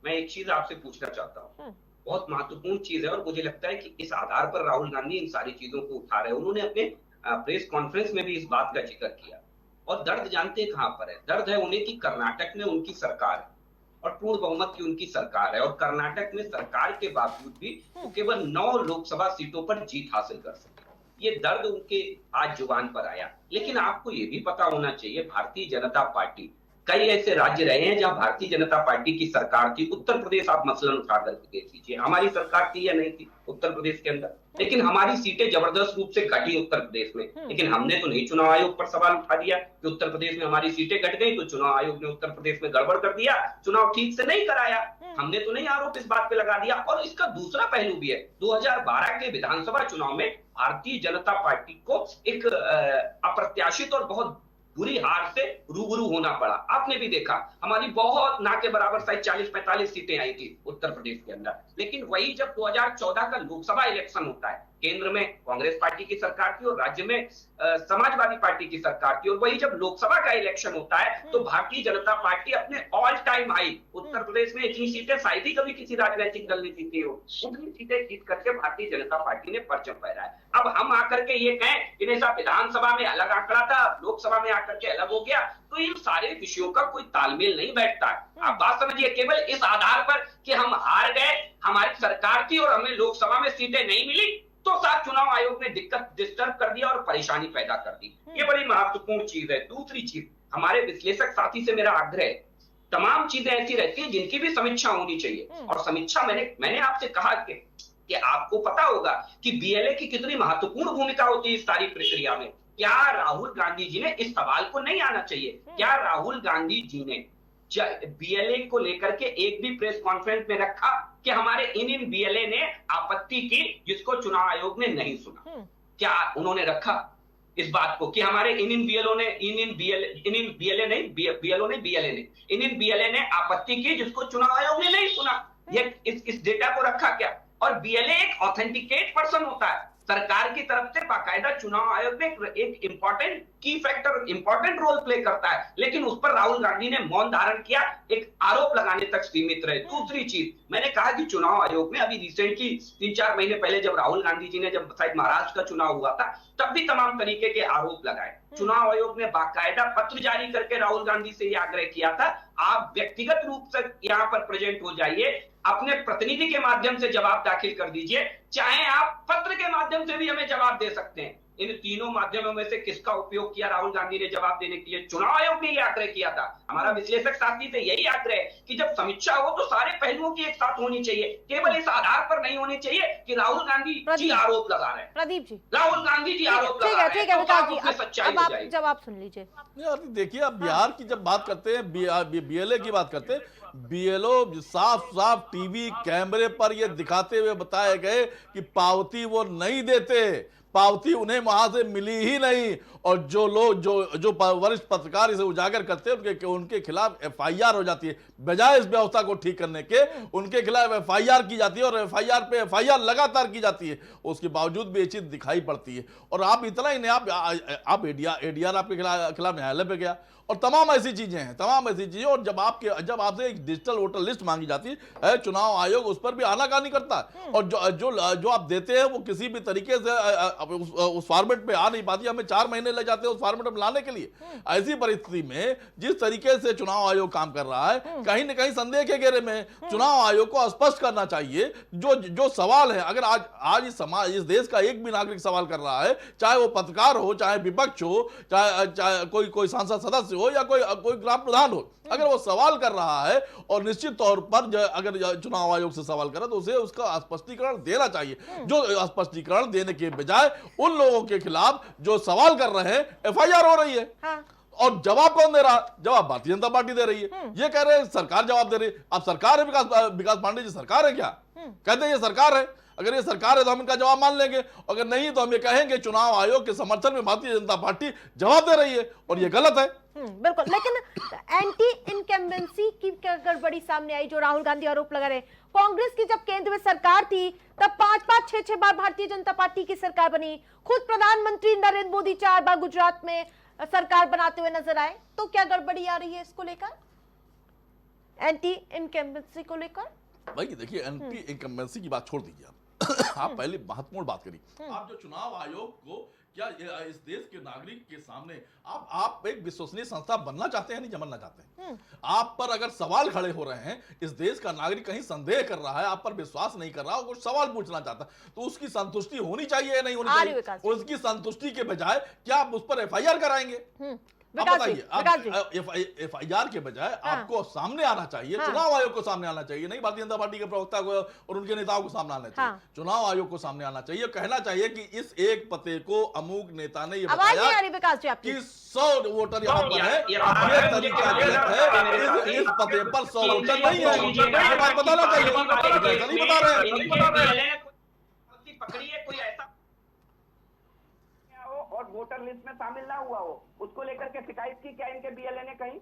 मैं एक चीज आपसे पूछना चाहता हूँ, बहुत महत्वपूर्ण चीज है, और मुझे लगता है कि इस आधार पर राहुल गांधी इन सारी चीजों को उठा रहे हैं। उन्होंने अपने प्रेस कॉन्फ्रेंस में भी इस बात का जिक्र किया, और दर्द जानते हैं कहां पर है? दर्द है उन्हें कि कर्नाटक में उनकी सरकार है और पूर्ण बहुमत की उनकी सरकार है, और कर्नाटक में सरकार के बावजूद भी वो केवल 9 लोकसभा सीटों पर जीत हासिल कर सके। ये दर्द उनके आज जुबान पर आया। लेकिन आपको ये भी पता होना चाहिए, भारतीय जनता पार्टी, कई ऐसे राज्य रहे हैं जहां भारतीय जनता पार्टी की सरकार थी। उत्तर प्रदेश आप मसलन उठा करके देख लीजिए, हमारी सरकार थी या नहीं थी उत्तर प्रदेश के अंदर, लेकिन हमारी सीटें जबरदस्त रूप से घटी उत्तर प्रदेश में। लेकिन हमने तो नहीं चुनाव आयोग पर सवाल उठा दिया कि उत्तर प्रदेश में हमारी सीटें घट गई तो चुनाव आयोग ने उत्तर प्रदेश में गड़बड़ कर दिया, चुनाव ठीक से नहीं कराया। हमने तो नहीं आरोप इस बात पे लगा दिया। और इसका दूसरा पहलू भी है, 2012 के विधानसभा चुनाव में भारतीय जनता पार्टी को एक अप्रत्याशित और बहुत बुरी हार से रूबरू होना पड़ा। आपने भी देखा, हमारी बहुत ना के बराबर शायद 40-45 सीटें आई थी उत्तर प्रदेश के अंदर। लेकिन वही जब 2014 का लोकसभा इलेक्शन होता है, केंद्र में कांग्रेस पार्टी की सरकार थी और राज्य में समाजवादी पार्टी की सरकार थी, और वही जब लोकसभा का इलेक्शन होता है तो भारतीय जनता पार्टी अपने all time high, Uttar Pradesh में इतनी सीटें शायद ही कभी किसी राजनीतिक दल ने जीती हो, उतनी सीटें जीत करके भारतीय जनता पार्टी ने परचम फहराया। अब हम आकर के ये कहें कि नहीं विधानसभा में अलग आंकड़ा था, लोकसभा में आकर के अलग हो गया, तो इन सारे विषयों का कोई तालमेल नहीं बैठता। आप बात समझिए, केवल इस आधार पर कि हम हार गए, हमारी सरकार थी और हमें लोकसभा में सीटें नहीं मिली, तो साथ चुनाव आयोग ने दिक्कत डिस्टर्ब कर दिया और परेशानी पैदा कर दी। ये बड़ी महत्वपूर्ण चीज है। दूसरी चीज, हमारे विश्लेषक साथी से मेरा आग्रह है, तमाम चीजें ऐसी रहती हैं जिनकी भी समीक्षा होनी चाहिए, और समीक्षा मैंने आपसे कहा कि आपको पता होगा कि बीएलए की कितनी महत्वपूर्ण भूमिका होती है इस सारी प्रक्रिया में। क्या राहुल गांधी जी ने इस सवाल को नहीं आना चाहिए? क्या राहुल गांधी जी ने बीएलए को लेकर के एक भी प्रेस कॉन्फ्रेंस में रखा कि हमारे इन बीएलए ने आपत्ति की जिसको चुनाव आयोग ने नहीं सुना? क्या उन्होंने रखा इस बात को कि हमारे इन बीएलए ने आपत्ति की जिसको चुनाव आयोग ने नहीं सुना? ये इस डेटा को रखा क्या? और बीएलए एक ऑथेंटिकेट पर्सन होता है, सरकार की तरफ से बाकायदा चुनाव आयोग में एक इंपॉर्टेंट की फैक्टर, इंपॉर्टेंट रोल प्ले करता है, लेकिन उस पर राहुल गांधी ने मौन धारण किया, एक आरोप लगाने तक सीमित रहे। दूसरी चीज, मैंने कहा कि चुनाव आयोग में अभी रिसेंटली 3-4 महीने पहले जब राहुल गांधी जी ने जब शायद महाराष्ट्र का चुनाव हुआ था, तब भी तमाम तरीके के आरोप लगाए। चुनाव आयोग ने बाकायदा पत्र जारी करके राहुल गांधी से यह आग्रह किया था, आप व्यक्तिगत रूप से यहाँ पर प्रेजेंट हो जाइए, अपने प्रतिनिधि के माध्यम से जवाब दाखिल कर दीजिए, चाहे आप पत्र के माध्यम से भी हमें जवाब दे सकते हैं। इन तीनों माध्यमों में से किसका उपयोग किया राहुल गांधी ने जवाब देने के लिए? चुनाव आयोग ने यह आग्रह किया था। हमारा विश्लेषक साथी से यही आग्रह है कि जब समीक्षा हो तो सारे पहलुओं की एक साथ होनी चाहिए, केवल इस आधार पर नहीं होनी चाहिए कि राहुल गांधी जी आरोप लगा रहे हैं। प्रदीप जी, राहुल गांधी जी आरोप लगा रहे हैं। ठीक है विकास जी, सच्चाई अब आप जवाब सुन लीजिए। देखिए, अब बिहार की जब बात करते हैं, बीएलए की बात करते हैं, बीएलओ साफ साफ टीवी कैमरे पर ये दिखाते हुए बताए गए कि पावती वो नहीं देते, पावती उन्हें वहां से मिली ही नहीं, और जो लोग जो वरिष्ठ पत्रकार इसे उजागर करते हैं उनके खिलाफ एफआईआर हो जाती है। बजाय इस व्यवस्था को ठीक करने के उनके खिलाफ एफआईआर की जाती है, और एफआईआर पे एफआईआर लगातार की जाती है, उसके बावजूद भी ये चीज दिखाई पड़ती है। और आप इतना ही नहीं, आप एडीआर आपके खिलाफ न्यायालय पे गया, और तमाम ऐसी चीजें हैं, तमाम ऐसी चीजें। और जब आपसे एक डिजिटल वोटर लिस्ट मांगी जाती है, चुनाव आयोग उस पर भी आनाकानी करता है, और जो आप देते हैं वो किसी भी तरीके से उस फॉर्मेट पे आ नहीं पाती। हमें 4 महीने लग जाते हैं उस फॉर्मेट में लाने के लिए। ऐसी परिस्थिति में जिस तरीके से चुनाव आयोग काम कर रहा है, कहीं न कहीं संदेह के घेरे में चुनाव आयोग को स्पष्ट करना चाहिए जो सवाल है। अगर आज इस देश का एक भी नागरिक सवाल कर रहा है, चाहे वो पत्रकार हो, चाहे विपक्ष हो, चाहे कोई सांसद सदस्य हो या कोई ग्राम प्रधान हो, अगर वो सवाल कर रहा है और निश्चित तौर पर अगर चुनाव आयोग से सवाल करे तो उसे उसका स्पष्टीकरण देना चाहिए। जो स्पष्टीकरण देने के बजाय उन लोगों के खिलाफ जो सवाल कर रहे हैं एफआईआर हो रही है। हाँ। और जवाब कौन दे रहा? जवाब भारतीय जनता पार्टी दे रही है। ये कह रहे हैं सरकार जवाब दे रही है। अब सरकार है, विकास पांडे जी सरकार है क्या? कहते हैं ये सरकार है। अगर ये सरकार है तो हम इनका जवाब मान लेंगे, अगर नहीं तो हम ये कहेंगे चुनाव आयोग के समर्थन में भारतीय जनता पार्टी जवाब दे रही है और ये गलत है। बिल्कुल, लेकिन एंटी इनकम्बेंसी की क्या गड़बड़ी सामने आई जो राहुल गांधी आरोप लगा रहे। कांग्रेस की जब केंद्र में सरकार थी तब 5-5, 6-6 बार भारतीय जनता पार्टी की सरकार बनी, खुद प्रधानमंत्री नरेंद्र मोदी 4 बार गुजरात में सरकार बनाते हुए नजर आए, तो क्या गड़बड़ी आ रही है इसको लेकर, एंटी इनकम्बेंसी को लेकर? भाई देखिए, एंटी इनकम्बेंसी की बात छोड़ दीजिए आप पहले महत्वपूर्ण बात करिए। आप जो चुनाव आयोग को क्या इस देश के नागरिक के सामने आप एक विश्वसनीय संस्था बनना चाहते हैं, नहीं बनना चाहते हैं? आप पर अगर सवाल खड़े हो रहे हैं, इस देश का नागरिक कहीं संदेह कर रहा है, आप पर विश्वास नहीं कर रहा, कुछ सवाल पूछना चाहता है, तो उसकी संतुष्टि होनी चाहिए या नहीं होनी चाहिए? उसकी संतुष्टि के बजाय क्या आप उस पर FIR कराएंगे? आप बताइए, आप FIR के बजाय आपको सामने आना चाहिए, चुनाव आयोग को सामने आना चाहिए, नहीं भारतीय जनता पार्टी के प्रवक्ता को और उनके नेताओं को सामने आना चाहिए, चुनाव आयोग को सामने आना चाहिए, कहना चाहिए कि इस एक पते को अमुक नेता ने ये बताया कि 100 वोटर यहाँ पर है, ये तरीका गलत है, इस पते पर 100 वोटर नहीं है, ये बात बताना चाहिए, ऐसा नहीं बता रहे हैं। पकड़िए कोई ऐसा और वोटर लिस्ट में शामिल ना हुआ हो, उसको लेकर के शिकायत की क्या इनके BLA ने कहीं?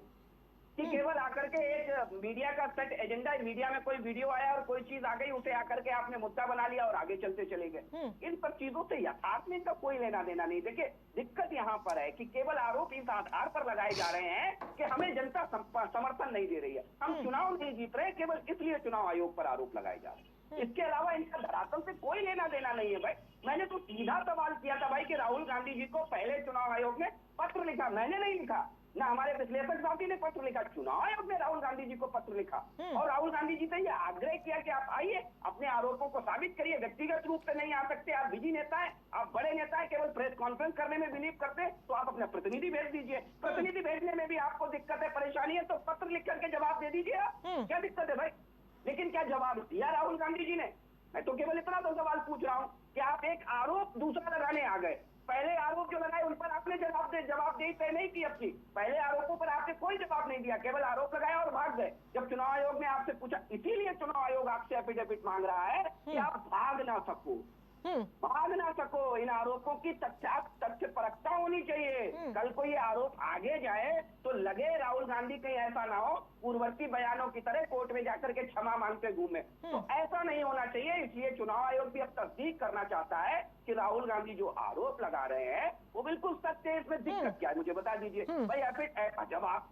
कि केवल आकर के एक मीडिया का सेट एजेंडा, मीडिया में कोई वीडियो आया और कोई चीज आ गई, उसे आकर के आपने मुद्दा बना लिया और आगे चलते चले गए। इन सब चीजों से यथार्थ में इनका कोई लेना देना नहीं। देखिए, दिक्कत यहाँ पर है कि केवल आरोप इस आधार पर लगाए जा रहे हैं कि हमें जनता समर्थन नहीं दे रही है, हम चुनाव नहीं जीत रहे, केवल इसलिए चुनाव आयोग पर आरोप लगाए जा रहे हैं। इसके अलावा इनका धरातल से कोई लेना देना नहीं है। भाई, मैंने तो सीधा सवाल किया था भाई कि राहुल गांधी जी को पहले चुनाव आयोग ने पत्र लिखा, मैंने नहीं लिखा, ना हमारे विश्लेषक साथी ने पत्र लिखा, चुनाव आयोग ने राहुल गांधी जी को पत्र लिखा और राहुल गांधी जी से ये आग्रह किया कि आप आइए, अपने आरोपों को साबित करिए, व्यक्तिगत रूप से नहीं आ सकते, आप बिजी नेता है, आप बड़े नेता है, केवल प्रेस कॉन्फ्रेंस करने में बिलीव करते हैं, तो आप अपना प्रतिनिधि भेज दीजिए, प्रतिनिधि भेजने में भी आपको दिक्कत है, परेशानी है, तो पत्र लिख करके जवाब दे दीजिए। क्या दिक्कत है भाई? लेकिन क्या जवाब दिया राहुल गांधी जी ने? मैं तो केवल इतना तो सवाल पूछ रहा हूँ कि आप एक आरोप दूसरा लगाने आ गए, पहले आरोप जो लगाए उन पर आपने जवाबदेही तय नहीं की अपनी, पहले आरोपों पर आपने कोई जवाब नहीं दिया, केवल आरोप लगाया और भाग गए। जब चुनाव आयोग ने आपसे पूछा, इसीलिए चुनाव आयोग आपसे एफिडेविट मांग रहा है कि आप भाग ना सको, इन आरोपों की तथ्य परखता होनी चाहिए। कल को ये आरोप आगे जाए तो लगे राहुल गांधी कहीं ऐसा ना हो पूर्ववर्ती बयानों की तरह कोर्ट में जाकर के क्षमा मांगते घूमे, तो ऐसा नहीं होना चाहिए। इसलिए चुनाव आयोग भी अब तस्दीक करना चाहता है कि राहुल गांधी जो आरोप लगा रहे हैं वो बिल्कुल सत्य है, इसमें दिक्कत क्या है मुझे बता दीजिए भाई।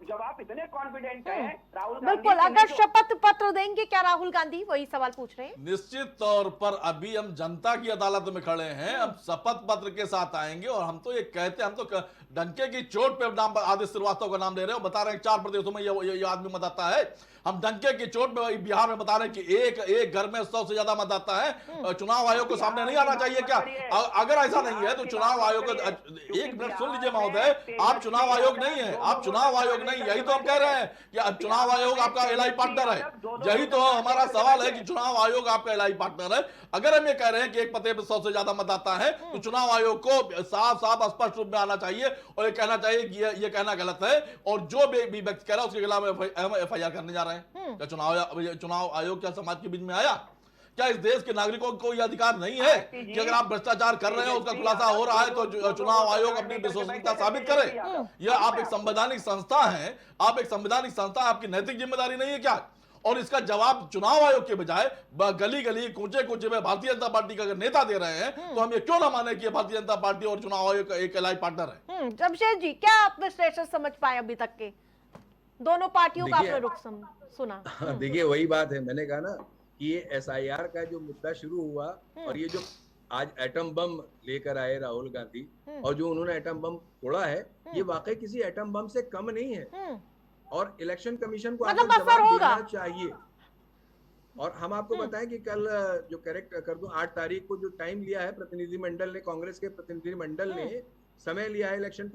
जब आप इतने कॉन्फिडेंट हैं राहुल गांधी, बिल्कुल, अगर शपथ पत्र देंगे क्या राहुल गांधी, वही सवाल पूछ रहे हैं। निश्चित तौर पर अभी हम जनता की अदालत में खड़े हैं, हम शपथ पत्र के साथ आएंगे और हम तो ये कहते हैं, हम तो डंके की चोट पे नाम आदित्य श्रीवास्तव का नाम ले रहे हो, बता रहे हैं 4 प्रदेशों में ये आदमी मतदाता है। हम डंके की चोट में बिहार में बता रहे हैं कि एक घर में 100 से ज्यादा मतदाता है। चुनाव आयोग को सामने नहीं आना चाहिए क्या? अगर ऐसा नहीं है तो चुनाव आयोग को, एक मिनट सुन लीजिए महोदय, आप चुनाव आयोग नहीं है, आप चुनाव आयोग नहीं, यही तो हम कह रहे हैं कि अब चुनाव आयोग आपका एलआई पार्टनर है। यही तो हमारा सवाल है कि चुनाव आयोग आपका एलआई पार्टनर है। अगर हम ये कह रहे हैं कि एक पते पर 100 से ज्यादा मतदाता है तो चुनाव आयोग को साफ स्पष्ट रूप में आना चाहिए और ये कहना चाहिए कि ये कहना गलत है, और जो भी व्यक्ति कह रहा है उसके खिलाफ FIR करने जा रहे हैं। क्या चुनाव आयोग क्या समाज के बीच में आया? क्या इस देश के नागरिकों को यह अधिकार नहीं है कि अगर आप भ्रष्टाचार कर रहे हैं उसका खुलासा हो रहा है तो चुनाव आयोग अपनी विश्वसनीयता साबित करे? यह आप एक संवैधानिक संस्था है, आप एक संवैधानिक संस्था, आपकी नैतिक जिम्मेदारी नहीं है क्या? और इसका जवाब चुनाव आयोग के बजाय गली गली कूचे में भारतीय जनता पार्टी का अगर नेता दे रहे हैं तो हम ये क्यों ना माने कि भारतीय जनता पार्टी और चुनाव आयोग का एक एलआई पार्टनर है? जमशेद जी, क्या आप विश्लेषण समझ पाए अभी तक के दोनों पार्टियों का आपने रुख सुना? देखिए, वही बात है, मैंने कहा ना कि ये SIR का जो मुद्दा शुरू हुआ और ये जो आज एटम बम लेकर आए राहुल गांधी और जो उन्होंने एटम बम फोड़ा है, ये वाकई किसी एटम बम से कम नहीं है और इलेक्शन कमीशन को मतलब जवाब देना चाहिए। और हम आपको बताएं कि कल जो करेक्ट कर दूं, 8 तारीख को जो टाइम लिया है प्रतिनिधिमंडल ने, कांग्रेस के प्रतिनिधिमंडल ने समय लिया है इलेक्शन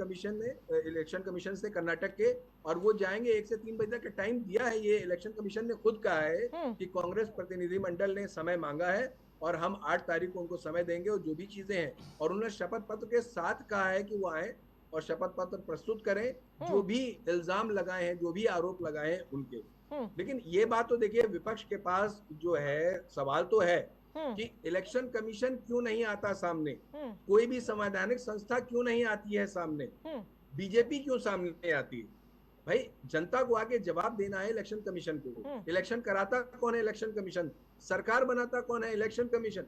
कमीशन से कर्नाटक के, और वो जाएंगे 1 से 3 बजे तक का टाइम दिया है। ये इलेक्शन कमीशन ने खुद कहा है कि कांग्रेस प्रतिनिधिमंडल ने समय मांगा है और हम 8 तारीख को उनको समय देंगे और जो भी चीजें हैं, और उन्होंने शपथ पत्र के साथ कहा है कि वो आए और शपथ पत्र प्रस्तुत करें, जो भी इल्जाम लगाए हैं, जो भी आरोप लगाए हैं उनके। लेकिन ये बात तो देखिए, विपक्ष के पास जो है सवाल तो है कि इलेक्शन कमीशन क्यों नहीं आता सामने, कोई भी संवैधानिक संस्था क्यों नहीं आती है सामने, बीजेपी क्यों सामने आती है? भाई जनता को आके जवाब देना है इलेक्शन कमीशन को। इलेक्शन कराता कौन है? Election commission. सरकार बनाता कौन है? Election commission.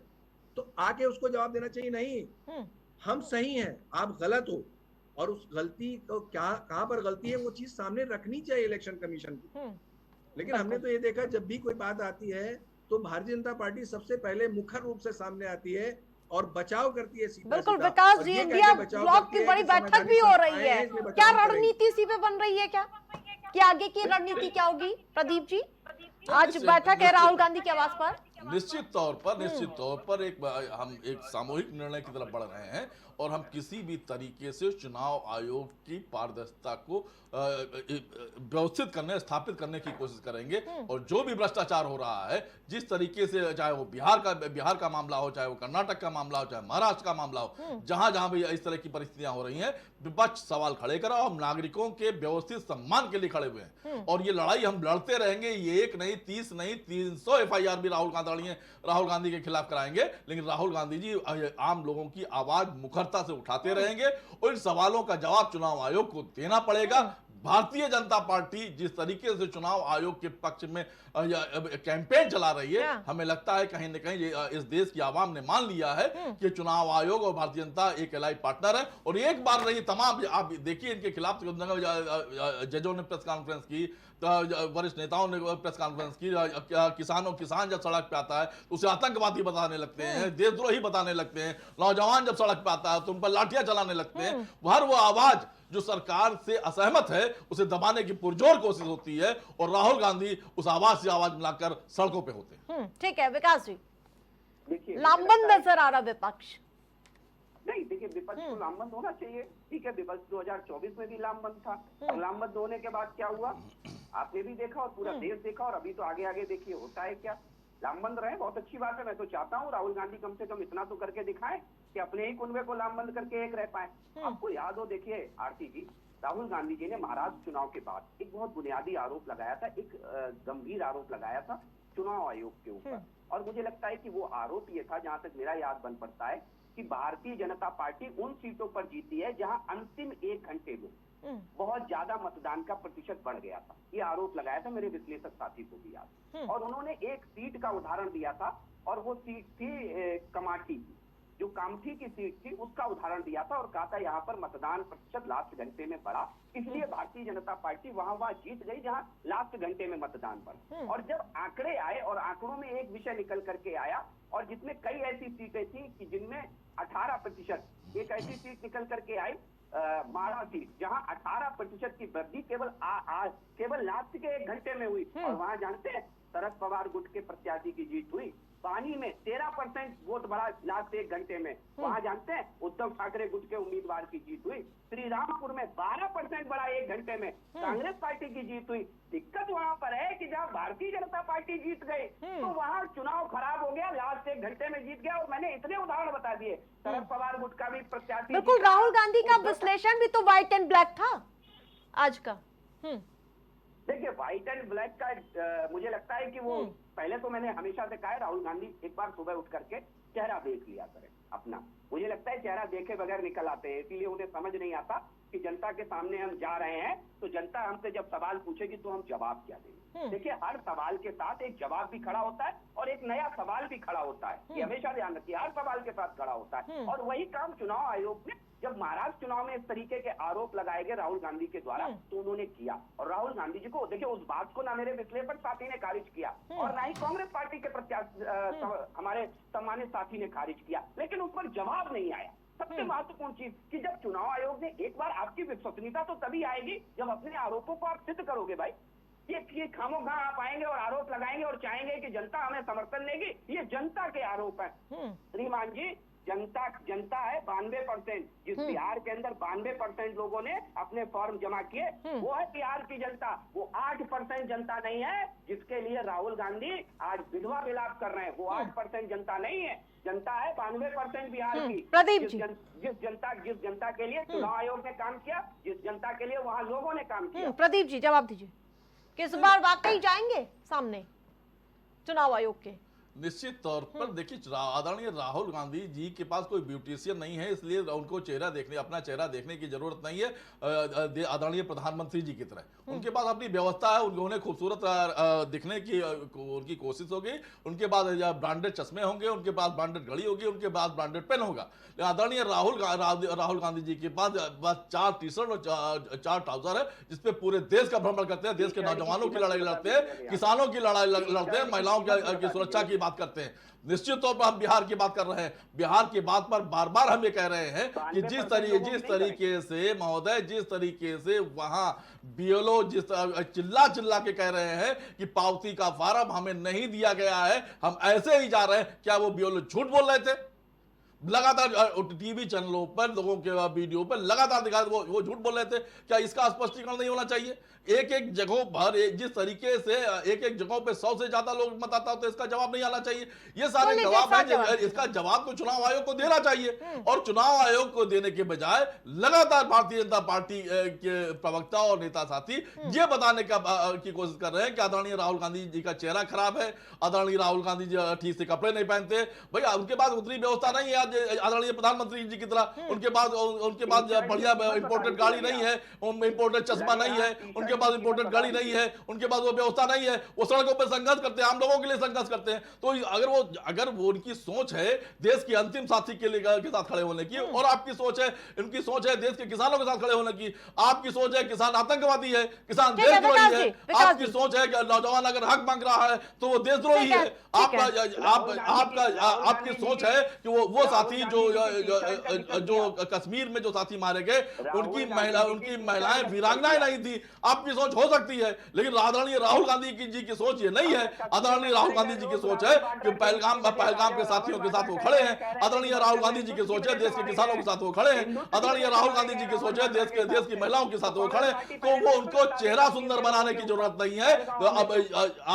तो आके उसको जवाब देना चाहिए, नहीं हम सही हैं, आप गलत हो, और उस गलती को कहां पर गलती है वो चीज सामने रखनी चाहिए इलेक्शन कमीशन को। लेकिन हमने तो ये देखा जब भी कोई बात आती है तो भारतीय जनता पार्टी सबसे पहले मुखर रूप से सामने आती है और बचाव करती है सीधा। बिल्कुल विकास जी, इंडिया ब्लॉक की बड़ी बैठक भी हो रही है, क्या रणनीति इसी पे बन रही है क्या कि आगे की रणनीति क्या होगी? प्रदीप जी, आज बैठक है राहुल गांधी के आवास पर। निश्चित तौर पर हम एक सामूहिक निर्णय की तरफ बढ़ रहे हैं और हम किसी भी तरीके से चुनाव आयोग की पारदर्शिता को व्यवस्थित करने, स्थापित करने की कोशिश करेंगे। और जो भी भ्रष्टाचार हो रहा है, जिस तरीके से, चाहे वो बिहार का मामला हो, चाहे वो कर्नाटक का मामला हो, चाहे महाराष्ट्र का मामला हो, जहां जहां भी इस तरह की परिस्थितियां हो रही हैं, विपक्ष सवाल खड़े करा। हम नागरिकों के व्यवस्थित सम्मान के लिए खड़े हुए हैं और ये लड़ाई हम लड़ते रहेंगे। ये 1 नहीं, 30 नहीं, 300 FIR भी राहुल गांधी के खिलाफ कराएंगे, लेकिन राहुल गांधी जी आम लोगों की आवाज मुखरता से उठाते रहेंगे और इन सवालों का जवाब चुनाव आयोग को देना पड़ेगा। भारतीय जनता पार्टी जिस तरीके से चुनाव आयोग के पक्ष में कैंपेन चला रही है, हमें लगता है कहीं न कहीं इस देश की आवाम ने मान लिया है कि चुनाव आयोग और भारतीय जनता एक एलाइड पार्टनर है। और एक बार नहीं, तमाम आप देखिए इनके खिलाफ जजों ने प्रेस कॉन्फ्रेंस की, वरिष्ठ नेताओं ने प्रेस कॉन्फ्रेंस की, किसान जब सड़क पे आता है उसे आतंकवादी बताने लगते हैं, देशद्रोही बताने लगते हैं, नौजवान जब सड़क पे आता है तो उन पर लाठियां चलाने लगते हैं। हर वो आवाज जो सरकार से असहमत है उसे दबाने की पुरजोर कोशिश होती है और राहुल गांधी उस आवाज से आवाज मिलाकर सड़कों पे होते हैं। ठीक है विकास जी, देखिए लामबंद नजर आ रहा विपक्ष। नहीं, देखिए विपक्ष को लामबंद होना चाहिए, ठीक है। विपक्ष 2024 में भी लामबंद था और लामबंद होने के बाद क्या हुआ आपने भी देखा और पूरा देश देखा, और अभी तो आगे आगे देखिए होता है क्या। लामबंद रहे, बहुत अच्छी बात है। मैं तो चाहता हूँ राहुल गांधी कम से कम इतना तो करके दिखाएं कि अपने ही कुनबे को लामबंद करके एक रह पाए। आपको याद हो, देखिए आरती जी, राहुल गांधी जी ने महाराष्ट्र चुनाव के बाद एक बहुत बुनियादी आरोप लगाया था, एक गंभीर आरोप लगाया था चुनाव आयोग के ऊपर। और मुझे लगता है कि वो आरोप ये था, जहां तक मेरा याद बन पड़ता है, कि भारतीय जनता पार्टी उन सीटों पर जीती है जहां अंतिम 1 घंटे में बहुत ज्यादा मतदान का प्रतिशत बढ़ गया था। ये आरोप लगाया था, मेरे विश्लेषक साथी को भी याद। और उन्होंने एक सीट का उदाहरण दिया था और वो सीट थी कमाठी की, जो कामठी की सीट थी उसका उदाहरण दिया था और कहा था यहाँ पर मतदान प्रतिशत लास्ट घंटे में बढ़ा, इसलिए भारतीय जनता पार्टी वहां जीत गई जहां लास्ट घंटे में मतदान बढ़ा। और जब आंकड़े आए और आंकड़ों में एक विषय निकल करके आया, और जिसमें कई ऐसी सीटें थी कि जिनमें 18%, एक ऐसी सीट निकल करके आई माड़ा सीट, जहां 18% की वृद्धि केवल लास्ट के 1 घंटे में हुई। और वहां जानते हैं शरद पवार गुट के प्रत्याशी की जीत हुई। पानी में 13% वोट बढ़ा लास्ट 1 घंटे में, वहां जानते हैं उद्धव ठाकरे गुट के उम्मीदवार की जीत हुई। श्रीरामपुर में 12% बढ़ा 1 घंटे में, कांग्रेस पार्टी की जीत हुई। दिक्कत वहां पर है कि जहां भारतीय जनता पार्टी जीत गई तो वहां चुनाव खराब हो गया, लास्ट 1 घंटे में जीत गया। और मैंने इतने उदाहरण बता दिए, शरद पवार गुट का भी प्रत्याशी। बिल्कुल, राहुल गांधी का विश्लेषण भी तो व्हाइट एंड ब्लैक था आज का। देखिए व्हाइट एंड ब्लैक का मुझे लगता है कि वो पहले तो मैंने हमेशा से कहा है, राहुल गांधी एक बार सुबह उठ करके चेहरा देख लिया करें अपना। मुझे लगता है चेहरा देखे बगैर निकल आते हैं, इसीलिए उन्हें समझ नहीं आता कि जनता के सामने हम जा रहे हैं तो जनता हमसे जब सवाल पूछेगी तो हम जवाब क्या देंगे। देखिए हर सवाल के साथ एक जवाब भी खड़ा होता है और एक नया सवाल भी खड़ा होता है, ये हमेशा ध्यान रखिए, हर सवाल के साथ खड़ा होता है। और वही काम चुनाव आयोग ने, जब महाराष्ट्र चुनाव में इस तरीके के आरोप लगाए गए राहुल गांधी के द्वारा, तो उन्होंने किया। और राहुल गांधी जी को देखिए, उस बात को ना मेरे विश्लेषक साथी ने खारिज किया और ना ही कांग्रेस पार्टी के प्रत्याशी हमारे सम्मानित साथी ने खारिज किया, लेकिन उस पर जवाब नहीं आया। सबसे महत्वपूर्ण चीज कि जब चुनाव आयोग ने, एक बार आपकी विश्वसनीयता तो तभी आएगी जब अपने आरोपों को आप सिद्ध करोगे भाई। ये खामोखा आप आएंगे और आरोप लगाएंगे और चाहेंगे कि जनता हमें समर्थन देगी, ये जनता के आरोप है श्रीमान जी। जनता है 92%, जिस बिहार के अंदर 92% लोगों ने अपने फॉर्म जमा किए, वो है बिहार की जनता। वो 8% जनता नहीं है जिसके लिए राहुल गांधी आज विधवा विलाप कर रहे हैं, वो 8% जनता नहीं है। जनता है 92% बिहार की। प्रदीप जी, जिस जनता के लिए चुनाव आयोग ने काम किया, जिस जनता के लिए वहां लोगों ने काम किया। प्रदीप जी जवाब दीजिए, किस बार वाकई जाएंगे सामने चुनाव आयोग के? निश्चित तौर पर देखिए आदरणीय राहुल गांधी जी के पास कोई ब्यूटिशियन नहीं है, इसलिए उनको अपना चेहरा देखने की जरूरत नहीं है आदरणीय प्रधानमंत्री जी की तरह। उनके पास अपनी व्यवस्था है, उन्हें खूबसूरत दिखने की उनकी कोशिश होगी, उनके पास ब्रांडेड चश्मे होंगे, उनके पास ब्रांडेड घड़ी होगी, उनके पास ब्रांडेड पेन होगा। आदरणीय राहुल गांधी जी के पास बस 4 टी-शर्ट और 4 ट्राउजर है, जिसपे पूरे देश का भ्रमण करते हैं, देश के नौजवानों की लड़ाई लड़ते हैं, किसानों की लड़ाई लड़ते हैं, महिलाओं की सुरक्षा की बात करते हैं। निश्चित तौर पर हम बिहार की बात कर रहे हैं, बिहार की बात पर बार बार हम ये कह रहे हैं कि जिस तरीके से महोदय, जिस तरीके से वहां बीएलओ जिस चिल्ला के कह रहे हैं कि पावती का फार्म हमें नहीं दिया गया है, हम ऐसे ही जा रहे हैं, क्या वो बीएलओ झूठ बोल रहे थे? लगातार टीवी चैनलों पर, लोगों के वीडियो पर लगातार दिखा वो झूठ बोल रहे थे। क्या इसका स्पष्टीकरण नहीं होना चाहिए? एक जगहों पर जिस तरीके से एक जगहों पे 100 से ज्यादा लोग मत आता हो, तो इसका जवाब नहीं आना चाहिए। ये सारे जवाब है, इसका जवाब तो चुनाव आयोग को देना चाहिए। और चुनाव आयोग को देने के बजाय लगातार भारतीय जनता पार्टी के प्रवक्ता और नेता साथी ये बताने की कोशिश कर रहे हैं कि आदरणीय राहुल गांधी जी का चेहरा खराब है, आदरणीय राहुल गांधी जी ठीक से कपड़े नहीं पहनते। भैया उनके पास उतनी व्यवस्था नहीं है आदरणीय प्रधानमंत्री जी की तरह, उनके पास बढ़िया इंपोर्टेड गाड़ी नहीं है, इंपोर्टेड चश्मा नहीं है, उनके पास इंपोर्टेड गाड़ी नहीं है, उनके पास वो व्यवस्था नहीं है, वो सड़कों पर संघर्ष करते हैं, आम लोगों के लिए संघर्ष करते हैं। तो अगर वो उनकी सोच है देश के अंतिम साथी के साथ खड़े होने की, और आपकी सोच है, उनकी सोच है देश के किसानों के साथ खड़े होने की, आपकी सोच है किसान आतंकवादी है, किसान देशद्रोही है, आपकी सोच है कि नौजवान अगर हक मांग रहा है तो वो देशद्रोही है, आपकी सोच है कि वो साथी जो कश्मीर में जो साथी मारे गए उनकी महिलाएं वीरांगनाएं नहीं थी। आपकी सोच हो सकती है, लेकिन आदरणीय राहुल गांधी जी की सोच ये नहीं है। आदरणीय राहुल गांधी जी की सोच है कि पहलगाम के साथियों के साथ वो खड़े हैं। आदरणीय राहुल गांधी जी की सोच है देश के किसानों के साथ वो खड़े हैं। आदरणीय राहुल गांधी जी की सोच है देश की महिलाओं के साथ वो खड़े हैं। तो वो उनको चेहरा सुंदर बनाने की जरूरत नहीं है। तो अब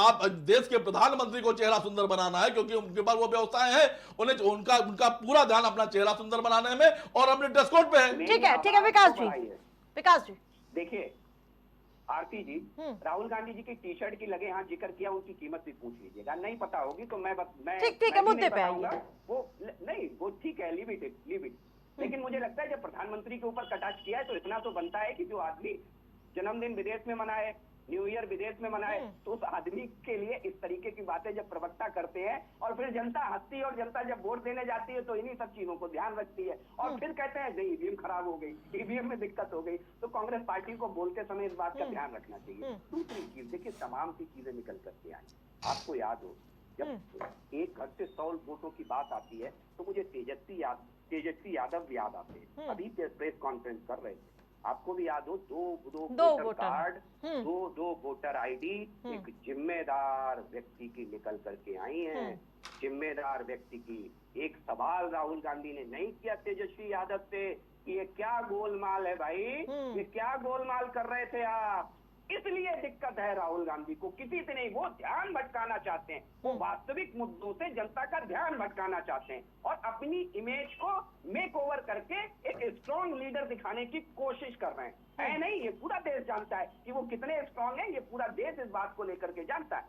आप देश के प्रधानमंत्री को चेहरा सुंदर बनाना है, क्योंकि उनके पास वो व्यवस्थाएं हैं, उनका पूरा ध्यान अपना चेहरा सुंदर बनाने में और अपने ड्रेस कोड पे है। ठीक है विकास जी देखिए आरती जी, राहुल गांधी जी की टी शर्ट की लगे यहाँ जिक्र किया, उनकी कीमत भी पूछ लीजिएगा। नहीं पता होगी तो मैं ठीक है मुद्दे पे आइए। वो नहीं, वो ठीक है, लीव इट। लेकिन मुझे लगता है जब प्रधानमंत्री के ऊपर कटाक्ष किया है तो इतना तो बनता है कि जो आदमी जन्मदिन विदेश में मनाए, न्यू ईयर विदेश में मनाए, तो उस आदमी के लिए इस तरीके की बातें जब प्रवक्ता करते हैं और फिर जनता हंसती है और जनता जब वोट देने जाती है तो इन्हीं सब चीजों को ध्यान रखती है और फिर कहते हैं नहीं ईवीएम खराब हो गई, ईवीएम में दिक्कत हो गई। तो कांग्रेस पार्टी को बोलते समय इस बात का ध्यान रखना चाहिए। दूसरी चीज देखिए, तमाम सी चीजें निकल करके आई। आपको याद हो जब एक घर से 100 वोटों की बात आती है तो मुझे तेजस्वी यादव याद आते हैं। अभी प्रेस कॉन्फ्रेंस कर रहे थे, आपको भी याद हो, दो वोटर कार्ड, दो वोटर आईडी एक जिम्मेदार व्यक्ति की निकल करके आई हैं, जिम्मेदार व्यक्ति की। एक सवाल राहुल गांधी ने नहीं किया तेजस्वी यादव से कि ये क्या गोलमाल है भाई, ये क्या गोलमाल कर रहे थे आप। इसलिए दिक्कत है राहुल गांधी को, किसी से नहीं। वो ध्यान भटकाना चाहते हैं, वो वास्तविक मुद्दों से जनता का ध्यान भटकाना चाहते हैं और अपनी इमेज को मेक ओवर करके एक स्ट्रॉन्ग लीडर दिखाने की कोशिश कर रहे हैं। है नहीं, ये पूरा देश जानता है कि वो कितने स्ट्रॉन्ग है, ये पूरा देश इस बात को लेकर के जानता है।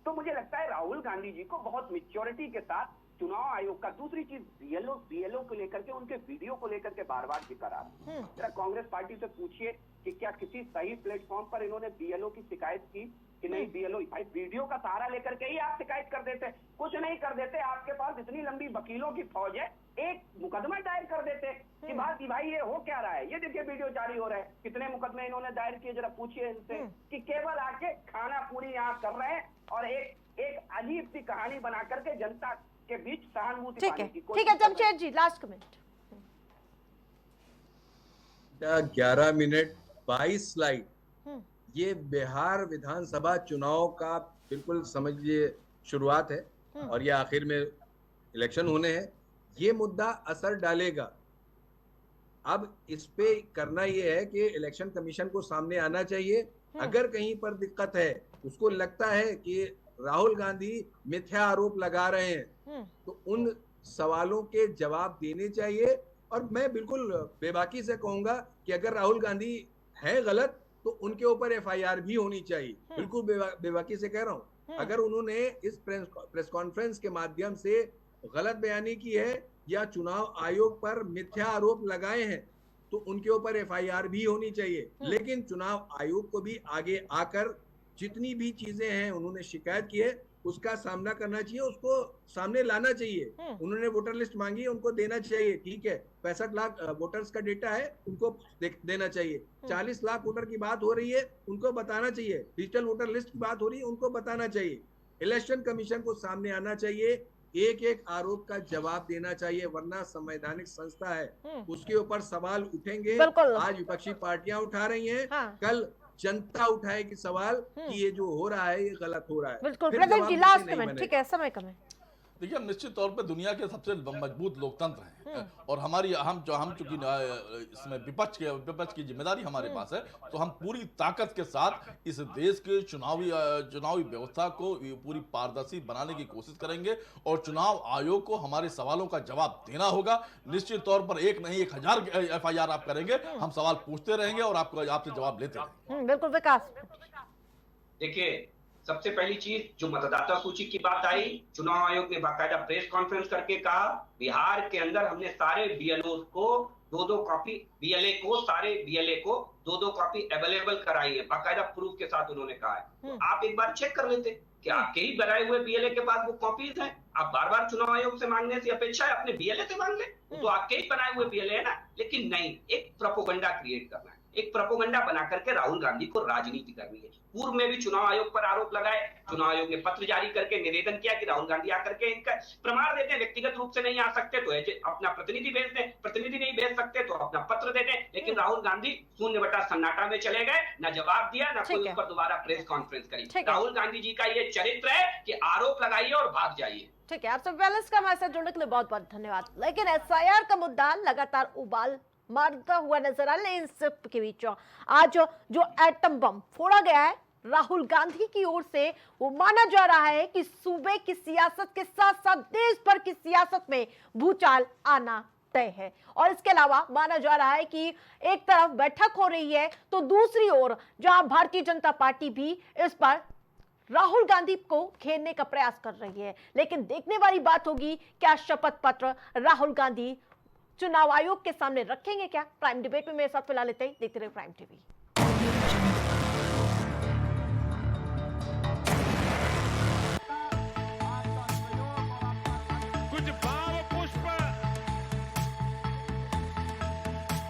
तो मुझे लगता है राहुल गांधी जी को बहुत मैच्योरिटी के साथ चुनाव आयोग का, दूसरी चीज बीएलओ को लेकर के, उनके वीडियो को लेकर के बार बार जिक्र आ रहा है। जरा कांग्रेस पार्टी से पूछिए कि क्या किसी सही प्लेटफॉर्म पर इन्होंने बीएलओ की शिकायत की कि नहीं। बीएलओ भाई वीडियो का सहारा लेकर के ही आप शिकायत कर देते, कुछ नहीं कर देते। आपके पास इतनी लंबी वकीलों की फौज है, एक मुकदमा दायर कर देते कि भाई ये हो क्या रहा है, ये देखिए वीडियो जारी हो रहा है। कितने मुकदमे इन्होंने दायर किए, जरा पूछिए इनसे कि केवल आके खाना पूरी यहाँ कर रहे हैं और एक अजीब सी कहानी बना करके जनता के बीच सहानुभूति पाने की कोशिश। ठीक है Jamshed ji, last comment. 11 minute 22 slide, ये बिहार विधानसभा चुनाव का बिल्कुल समझिए शुरुआत है और ये आखिर में इलेक्शन होने हैं। ये मुद्दा असर डालेगा। अब इस पे करना ये है कि इलेक्शन कमीशन को सामने आना चाहिए। अगर कहीं पर दिक्कत है, उसको लगता है कि राहुल गांधी मिथ्या आरोप लगा रहे हैं, तो उन सवालों के जवाब देने चाहिए। और मैं बिल्कुल बेबाकी से कहूंगा कि अगर राहुल गांधी है गलत तो उनके ऊपर एफआईआर भी होनी चाहिए। बिल्कुल बेबाकी से कह रहा हूं अगर उन्होंने इस प्रेस कॉन्फ्रेंस के माध्यम से गलत बयानी की है या चुनाव आयोग पर मिथ्या आरोप लगाए हैं तो उनके ऊपर एफआईआर भी होनी चाहिए। लेकिन चुनाव आयोग को भी आगे आकर जितनी भी चीजें हैं उन्होंने शिकायत की है उसका सामना करना चाहिए, उसको सामने लाना चाहिए। उन्होंने वोटर लिस्ट मांगी, उनको देना चाहिए, ठीक है। 65 लाख वोटर्स का डेटा है, उनको देना चाहिए। 40 लाख वोटर की बात हो रही है, उनको बताना चाहिए। डिजिटल वोटर लिस्ट की बात हो रही है, उनको बताना चाहिए। इलेक्शन कमीशन को सामने आना चाहिए, एक एक आरोप का जवाब देना चाहिए, वरना संवैधानिक संस्था है, उसके ऊपर सवाल उठेंगे। आज विपक्षी पार्टियां उठा रही हैं, कल जनता उठाएगी सवाल कि ये जो हो रहा है ये गलत हो रहा है। बिल्कुल। ब्रदर जी लास्ट कमेंट, ठीक है, समय कम है। देखिए, हम निश्चित तौर पे दुनिया के सबसे मजबूत लोकतंत्र हैं और हमारी हम चूंकि इसमें विपक्ष की जिम्मेदारी हमारे पास है, तो हम पूरी ताकत के साथ इस देश के चुनावी व्यवस्था को पूरी पारदर्शी बनाने की कोशिश करेंगे और चुनाव आयोग को हमारे सवालों का जवाब देना होगा। निश्चित तौर पर एक नहीं 1000 एफआईआर आप करेंगे, हम सवाल पूछते रहेंगे और आपसे जवाब लेते रहेंगे। बिल्कुल विकास। देखिए, सबसे पहली चीज जो मतदाता सूची की बात आई, चुनाव आयोग ने बाकायदा प्रेस कॉन्फ्रेंस करके कहा बिहार के अंदर हमने सारे बीएलओ को 2-2 कॉपी, सारे बीएलए को 2-2 कॉपी अवेलेबल कराई है, बाकायदा प्रूफ के साथ उन्होंने कहा है। तो आप एक बार चेक कर लेते कि आपके ही बनाए हुए बीएलए के पास वो कॉपीज हैं। आप बार बार चुनाव आयोग से मांगने से अपेक्षा है अपने बीएलए से मांग ले, तो आपके ही बनाए हुए बीएलए है ना। लेकिन नहीं, एक प्रोपोगंडा क्रिएट करना है, एक प्रोपोगंडा बना करके राहुल गांधी को राजनीति करनी है। पूर्व में भी चुनाव आयोग पर आरोप लगाए, चुनाव आयोग ने पत्र जारी करके निवेदन किया कि राहुल गांधी आकर के इनका प्रमाण देते हैं, व्यक्तिगत रूप से नहीं आ सकते तो अपना प्रतिनिधि भेज दें, प्रतिनिधि नहीं भेज सकते तो अपना पत्र दे दें। लेकिन राहुल गांधी शून्य बटा सन्नाटा में चले गए, ना जवाब दिया, ना कोई उस पर दोबारा प्रेस कॉन्फ्रेंस करी। राहुल गांधी जी का ये चरित्र है कि आरोप लगाइए और भाग जाइए। ठीक है, आप सब बैलेंस का हमारे साथ जुड़ने के लिए बहुत बहुत धन्यवाद। लेकिन एसआईआर का मुद्दा लगातार उबाल मारता हुआ नजर आ रहा है। इन सब के बीच आज जो एटम बम फोड़ा गया है राहुल गांधी की ओर से, वो माना जा रहा है कि सूबे की सियासत के साथ साथ देश भर की सियासत में भूचाल आना तय है। और इसके अलावा माना जा रहा है कि एक तरफ बैठक हो रही है तो दूसरी ओर जहां भारतीय जनता पार्टी भी इस पर राहुल गांधी को घेरने का प्रयास कर रही है। लेकिन देखने वाली बात होगी, क्या शपथ पत्र राहुल गांधी चुनाव आयोग के सामने रखेंगे क्या? प्राइम डिबेट में मेरे साथ फिलहाल लेते ही देखते रहे प्राइम टीवी।